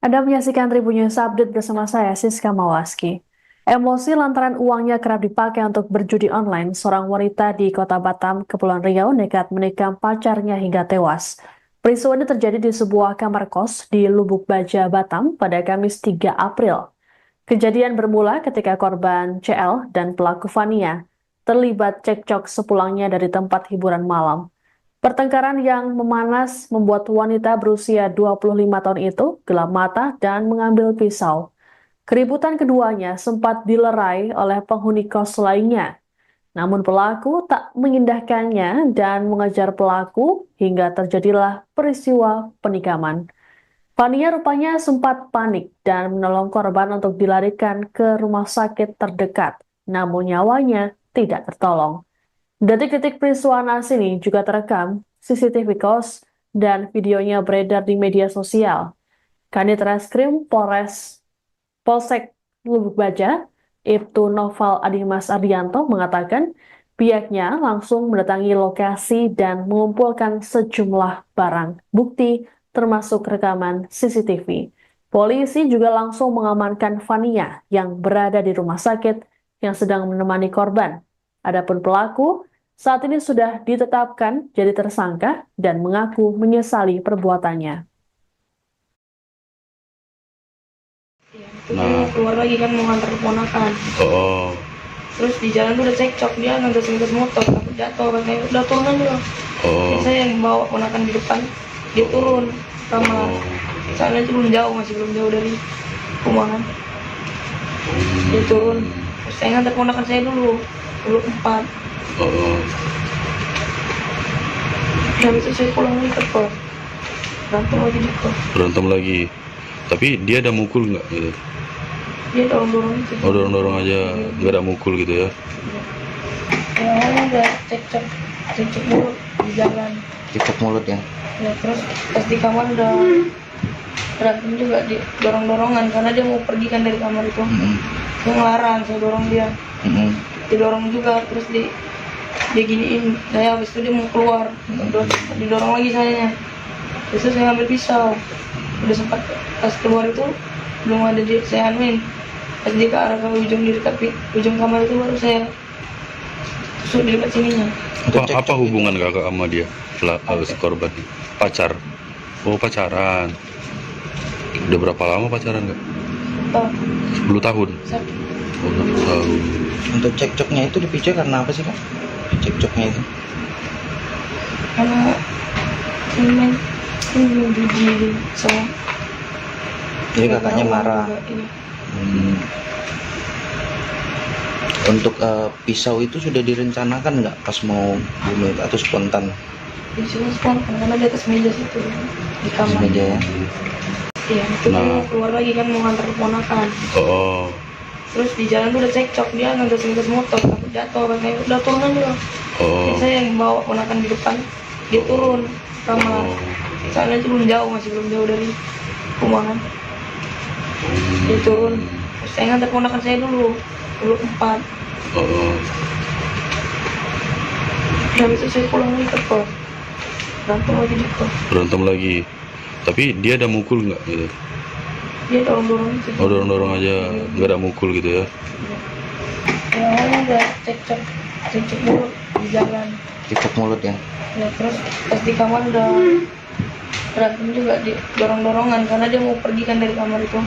Speaker 1: Anda menyaksikan Tribun News Update bersama saya, Siska Mawaski. Emosi lantaran uangnya kerap dipakai untuk berjudi online, seorang wanita di Kota Batam, Kepulauan Riau nekat menikam pacarnya hingga tewas. Peristiwa ini terjadi di sebuah kamar kos di Lubuk Baja, Batam pada Kamis 3 April. Kejadian bermula ketika korban CL dan pelaku Fania terlibat cekcok sepulangnya dari tempat hiburan malam. Pertengkaran yang memanas membuat wanita berusia 25 tahun itu gelap mata dan mengambil pisau. Keributan keduanya sempat dilerai oleh penghuni kos lainnya. Namun pelaku tak mengindahkannya dan mengejar pelaku hingga terjadilah peristiwa penikaman. Fania rupanya sempat panik dan menolong korban untuk dilarikan ke rumah sakit terdekat, namun nyawanya tidak tertolong. Detik-detik peristiwa naas ini juga terekam CCTV kos dan videonya beredar di media sosial. Kanit Reskrim Polsek Lubuk Baja, Ibtu Noval Adimas Ardianto mengatakan pihaknya langsung mendatangi lokasi dan mengumpulkan sejumlah barang bukti termasuk rekaman CCTV. Polisi juga langsung mengamankan Fania yang berada di rumah sakit yang sedang menemani korban. Adapun pelaku saat ini sudah ditetapkan jadi tersangka dan mengaku menyesali perbuatannya.
Speaker 2: Iya, itu kan mau keluar lagi kan mau ngantar keponakan.
Speaker 3: Oh.
Speaker 2: Terus di jalan tuh udah cekcok, dia ngantar motor, takut jatuh, katanya udah turun aja.
Speaker 3: Oh.
Speaker 2: Saya yang bawa ponakan di depan, dia turun sama soalnya itu masih belum jauh dari rumah kan. Dia turun, terus saya ngantar ponakan saya dulu 4.
Speaker 3: Oh.
Speaker 2: Habis itu saya pulang lagi ke kos, berantem lagi di kos.
Speaker 3: Berantem lagi. Tapi dia ada mukul nggak gitu?
Speaker 2: Dia dorong-dorong aja.
Speaker 3: Oh, dorong-dorong aja, nggak ada mukul gitu ya?
Speaker 2: Ya awalnya udah cekcok mulut di jalan.
Speaker 4: Cekcok mulut ya.
Speaker 2: Ya terus pas di kamar udah berantem juga, di dorong-dorongan karena dia mau pergi kan dari kamar itu. Dia ngelarang, saya dorong dia. Didorong juga, terus dia giniin saya, habis itu dia mau keluar, didorong lagi sayanya. Terus saya ambil pisau, udah sempat pas keluar itu belum ada saya anuin, pas dia ke arah ke ujung di dekat ujung kamar itu baru saya tusuk di dekat sininya.
Speaker 3: Apa hubungan kakak sama dia, si korban? Pacar? Oh, pacaran. Udah berapa lama pacaran nggak? 10 tahun.
Speaker 2: 1
Speaker 3: Oh, 6 tahun.
Speaker 4: Untuk cekcoknya itu dipicu karena apa sih, Kak? cekcoknya itu?
Speaker 2: Karena ini judi sama
Speaker 4: Jadi kakaknya marah.
Speaker 2: Iya.
Speaker 4: Hmm. Untuk pisau itu sudah direncanakan nggak pas mau bunuh itu, atau spontan?
Speaker 2: Biasanya spontan karena di atas meja situ di kamar.
Speaker 4: Meja ya.
Speaker 2: Iya, itu dia mau keluar lagi kan mau ngantar keponakan.
Speaker 3: Oh,
Speaker 2: Terus di jalan tuh udah cekcok, dia ngegas motor takut jatuh, katanya udah turun aja.
Speaker 3: oh,
Speaker 2: Saya yang bawa keponakan di depan, dia turun kamar. Soalnya itu belum jauh, masih belum jauh dari rumah kan. Dia turun, terus saya ngantar keponakan saya dulu 4.
Speaker 3: oh.
Speaker 2: Habis itu saya pulang lagi ke kos, berantem lagi di kos.
Speaker 3: Berantem lagi. Tapi dia ada mukul nggak gitu?
Speaker 2: Dia dorong-dorong aja.
Speaker 3: Oh, dorong-dorong aja, nggak ada mukul gitu ya?
Speaker 2: Ya awalnya udah cekcok mulut di jalan.
Speaker 4: Cekcok mulut ya.
Speaker 2: Ya terus pas di kamar udah berantem juga, di dorong-dorongan karena dia mau pergi kan dari kamar itu.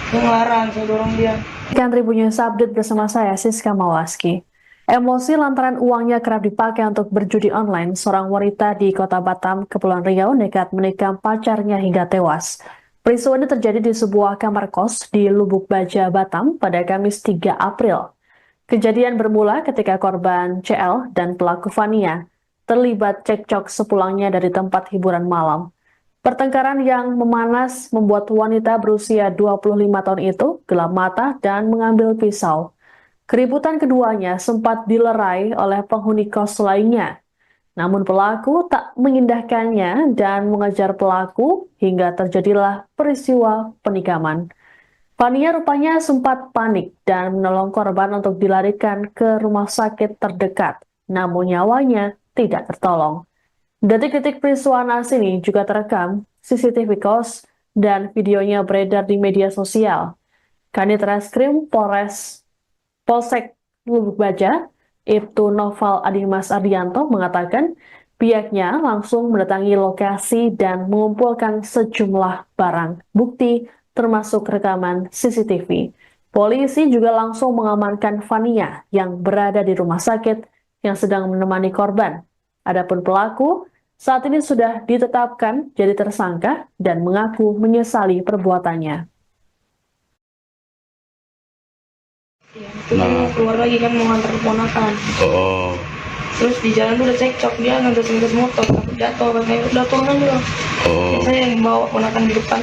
Speaker 2: Dia ngelarang, saya dorong dia.
Speaker 1: Ikan Tribun News Update bersama saya, Siska Mawaski. Emosi lantaran uangnya kerap dipakai untuk berjudi online, seorang wanita di Kota Batam, Kepulauan Riau nekat menikam pacarnya hingga tewas. Peristiwa ini terjadi di sebuah kamar kos di Lubuk Baja, Batam pada Kamis 3 April. Kejadian bermula ketika korban CL dan pelaku Fania terlibat cekcok sepulangnya dari tempat hiburan malam. Pertengkaran yang memanas membuat wanita berusia 25 tahun itu gelap mata dan mengambil pisau. Keributan keduanya sempat dilerai oleh penghuni kos lainnya. Namun pelaku tak mengindahkannya dan mengejar pelaku hingga terjadilah peristiwa penikaman. Fania rupanya sempat panik dan menolong korban untuk dilarikan ke rumah sakit terdekat. Namun nyawanya tidak tertolong. Detik-detik peristiwa naas ini juga terekam CCTV kos dan videonya beredar di media sosial. Kanit Reskrim Polsek Lubuk Baja, Ibtu Noval Adimas Ardianto mengatakan pihaknya langsung mendatangi lokasi dan mengumpulkan sejumlah barang bukti termasuk rekaman CCTV. Polisi juga langsung mengamankan Fania yang berada di rumah sakit yang sedang menemani korban. Adapun pelaku saat ini sudah ditetapkan jadi tersangka dan mengaku menyesali perbuatannya.
Speaker 2: Ya, itu dia mau keluar lagi kan mau ngantar keponakan.
Speaker 3: Oh,
Speaker 2: Terus di jalan tuh udah cekcok, dia ngegas motor takut jatuh, katanya udah turun aja.
Speaker 3: oh,
Speaker 2: Saya yang bawa keponakan di depan,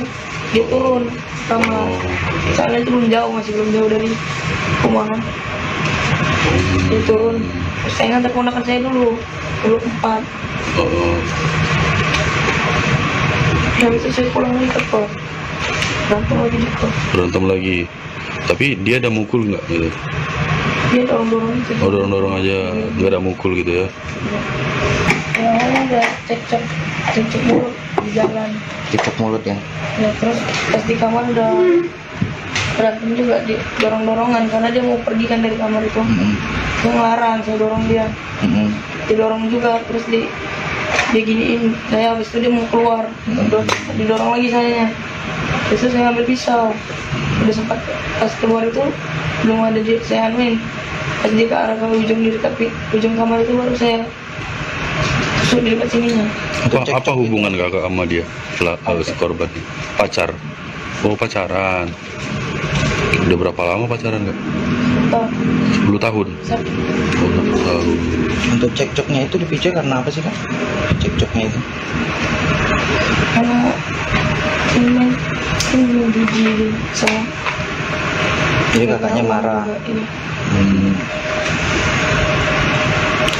Speaker 2: dia turun kamar. Soalnya itu belum jauh, masih belum jauh dari rumah kan. Dia turun, terus saya ngantar keponakan saya dulu 4.
Speaker 3: oh.
Speaker 2: Habis itu saya pulang lagi ke kos, berantem lagi di kos.
Speaker 3: Berantem lagi. Tapi dia ada mukul nggak gitu?
Speaker 2: Dia dorong-dorong aja.
Speaker 3: Oh, dorong-dorong aja, nggak ada mukul gitu ya?
Speaker 2: Ya awalnya udah cekcok mulut di jalan.
Speaker 4: Cekcok mulut ya.
Speaker 2: Ya terus pas di kamar udah berantem juga, di dorong-dorongan karena dia mau pergi kan dari kamar itu. Dia ngelarang, saya dorong dia. Didorong juga, terus dia giniin saya, habis itu dia mau keluar. Didorong lagi sayanya. Terus saya ambil pisau. Udah sempat pas keluar itu belum ada dia, saya anuin. Pas dia ke arah ujung kamar itu baru saya tusuk di dekat sininya.
Speaker 3: Apa hubungan kakak sama dia, si korban? Pacar? Oh, pacaran. Udah berapa lama pacaran nggak?
Speaker 2: Tahu
Speaker 3: 10 tahun?
Speaker 2: sakit.
Speaker 3: Oh, 10 tahun.
Speaker 4: Untuk cekcoknya itu dipicu karena apa sih kak? Cekcoknya itu?
Speaker 2: Karena ini judi sama.
Speaker 4: Jadi kakaknya marah.
Speaker 2: Iya.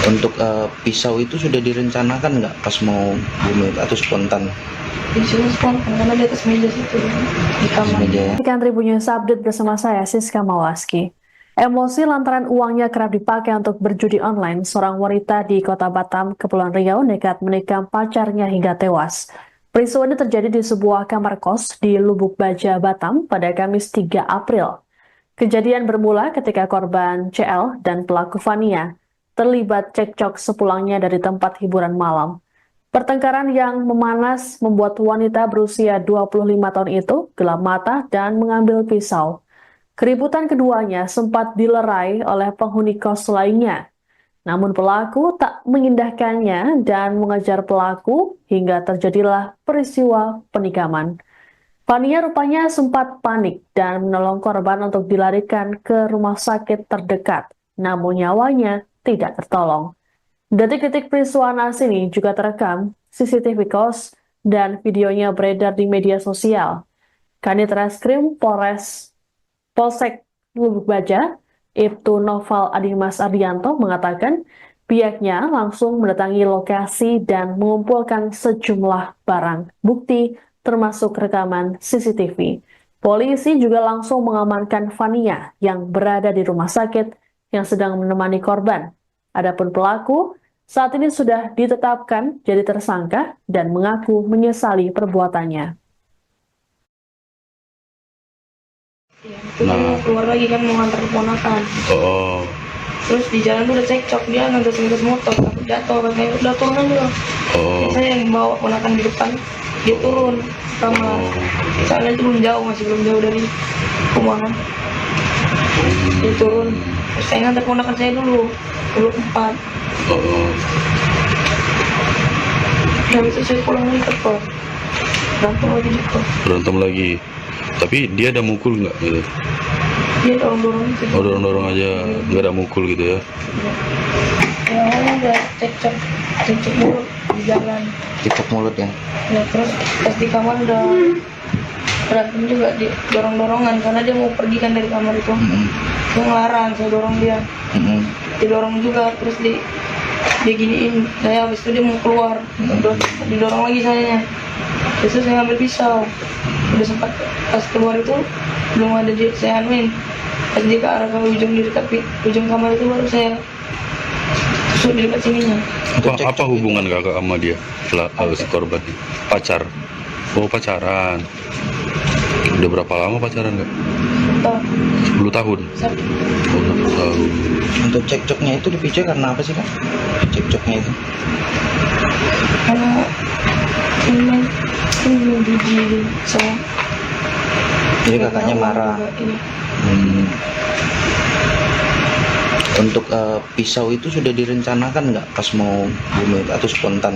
Speaker 4: Untuk pisau itu sudah direncanakan nggak pas mau bunuh itu, atau spontan?
Speaker 2: Biasanya spontan karena di atas meja situ di kamar.
Speaker 4: Meja ya.
Speaker 1: Ikan Tribun News Update bersama saya, Siska Mawaski. Emosi lantaran uangnya kerap dipakai untuk berjudi online, seorang wanita di Kota Batam, Kepulauan Riau nekat menikam pacarnya hingga tewas. Peristiwa ini terjadi di sebuah kamar kos di Lubuk Baja, Batam pada Kamis 3 April. Kejadian bermula ketika korban CL dan pelaku Fania terlibat cekcok sepulangnya dari tempat hiburan malam. Pertengkaran yang memanas membuat wanita berusia 25 tahun itu gelap mata dan mengambil pisau. Keributan keduanya sempat dilerai oleh penghuni kos lainnya. Namun pelaku tak mengindahkannya dan mengejar pelaku hingga terjadilah peristiwa penikaman. Fania rupanya sempat panik dan menolong korban untuk dilarikan ke rumah sakit terdekat, namun nyawanya tidak tertolong. Detik-detik peristiwa naas ini juga terekam CCTV kos dan videonya beredar di media sosial. Kanit Reskrim Polsek Lubuk Baja, Ibtu Noval Adimas Ardianto mengatakan pihaknya langsung mendatangi lokasi dan mengumpulkan sejumlah barang bukti termasuk rekaman CCTV. Polisi juga langsung mengamankan Fania yang berada di rumah sakit yang sedang menemani korban. Adapun pelaku saat ini sudah ditetapkan jadi tersangka dan mengaku menyesali perbuatannya.
Speaker 2: Ya, itu kan mau keluar lagi kan mau ngantar keponakan.
Speaker 3: Oh.
Speaker 2: Terus di jalan tuh udah cekcok, dia ngantar motor, takut jatuh, katanya udah turunan juga.
Speaker 3: Oh.
Speaker 2: Saya yang bawa keponakan di depan, dia turun kamar. Soalnya itu masih belum jauh dari rumah kan. Dia turun, terus saya ngantar keponakan saya dulu 4.
Speaker 3: Oh.
Speaker 2: Habis itu saya pulang lagi ke kos. Berantem lagi di kos.
Speaker 3: Berantem lagi. Tapi dia ada mukul nggak gitu?
Speaker 2: Dia dorong-dorong gitu.
Speaker 3: Oh, dorong-dorong aja, nggak ada mukul gitu ya?
Speaker 2: Ya, awalnya udah cekcok mulut di jalan.
Speaker 4: Cekcok mulut ya.
Speaker 2: Ya, terus pas di kamar udah berantem juga, di dorong-dorongan karena dia mau pergi kan dari kamar itu. Dia ngelarang, saya dorong dia. Didorong juga, terus diginiin. Saya habis itu dia mau keluar, didorong lagi sayanya. Terus saya ambil pisau. Udah sempat pas keluar itu belum ada saya anuin. Pas dia ke arah ke ujung kamar itu baru saya tusuk di dekat sininya.
Speaker 3: Apa hubungan kakak sama dia, si korban? Pacar? Oh, pacaran. Udah berapa lama pacaran kak? 10 tahun.
Speaker 2: 1
Speaker 3: Oh, 10 tahun.
Speaker 4: Untuk cekcoknya itu dipicu karena apa sih kak? Cekcoknya itu?
Speaker 2: Karena ini biji saya.
Speaker 4: Jadi kakaknya marah.
Speaker 2: Ini.
Speaker 4: Untuk pisau itu sudah direncanakan nggak pas mau bunuh itu atau spontan?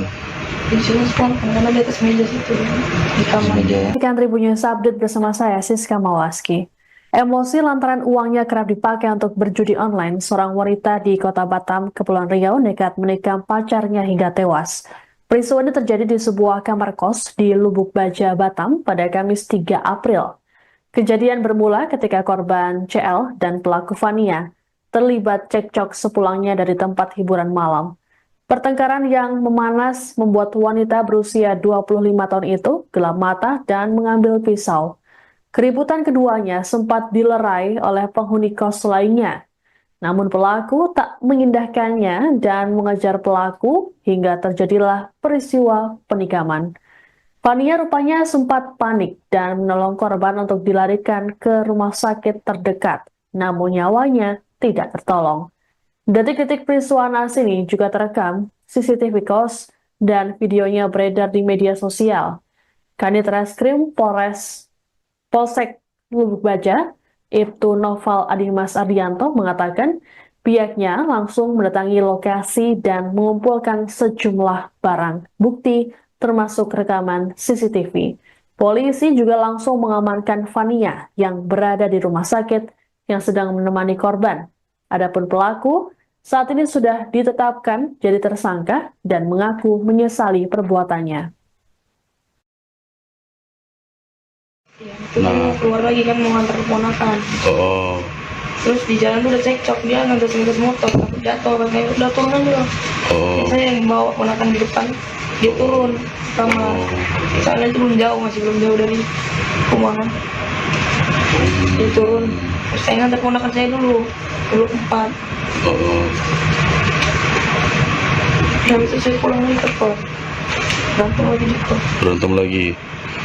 Speaker 2: Di sini spontan karena di atas meja situ di kamar.
Speaker 4: Meja ya.
Speaker 1: Ikan Tribun News Update bersama saya Siska Mawaski. Emosi lantaran uangnya kerap dipakai untuk berjudi online, seorang wanita di Kota Batam, Kepulauan Riau nekat menikam pacarnya hingga tewas. Peristiwa ini terjadi di sebuah kamar kos di Lubuk Baja, Batam pada Kamis 3 April. Kejadian bermula ketika korban CL dan pelaku Fania terlibat cekcok sepulangnya dari tempat hiburan malam. Pertengkaran yang memanas membuat wanita berusia 25 tahun itu gelap mata dan mengambil pisau. Keributan keduanya sempat dilerai oleh penghuni kos lainnya. Namun pelaku tak mengindahkannya dan mengejar pelaku hingga terjadilah peristiwa penikaman. Fania rupanya sempat panik dan menolong korban untuk dilarikan ke rumah sakit terdekat, namun nyawanya tidak tertolong. Detik-detik peristiwa naas ini juga terekam CCTV kos dan videonya beredar di media sosial. Kanit Reskrim Polsek Lubuk Baja, Ibtu Noval Adimas Ardianto mengatakan pihaknya langsung mendatangi lokasi dan mengumpulkan sejumlah barang bukti termasuk rekaman CCTV. Polisi juga langsung mengamankan Fania yang berada di rumah sakit yang sedang menemani korban. Adapun pelaku saat ini sudah ditetapkan jadi tersangka dan mengaku menyesali perbuatannya.
Speaker 2: Ya, itu kan mau keluar lagi kan mau ngantar keponakan.
Speaker 3: Oh.
Speaker 2: Terus di jalan tuh udah cekcok, dia ngantar motor, takut jatuh, katanya udah turunan juga.
Speaker 3: Oh.
Speaker 2: Saya yang bawa keponakan di depan, dia turun kamar. Soalnya itu masih belum jauh dari rumah kan. Dia turun, terus saya ngantar keponakan saya dulu 4.
Speaker 3: Oh.
Speaker 2: Habis itu saya pulang lagi ke kos. Berantem lagi di kos.
Speaker 3: Berantem lagi.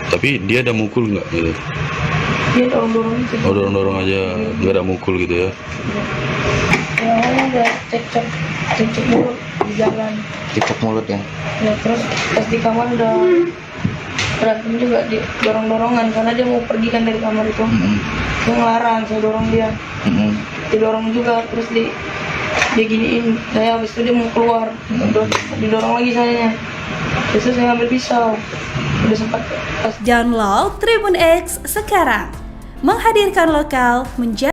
Speaker 3: Tapi dia ada mukul nggak gitu?
Speaker 2: Dia dorong-dorong gitu.
Speaker 3: Oh, dorong-dorong aja, nggak ada mukul gitu ya?
Speaker 2: Ya, awalnya udah cekcok mulut di jalan.
Speaker 4: Cekcok mulut ya.
Speaker 2: Ya, terus pas di kamar udah berantem juga, di dorong-dorongan karena dia mau pergi kan dari kamar itu. Dia ngelarang, saya dorong dia. Didorong juga, terus dia giniin saya, habis itu dia mau keluar, didorong lagi sayanya, terus saya ambil pisau, udah sempat pas.
Speaker 5: Download Tribun X sekarang, menghadirkan lokal menjadi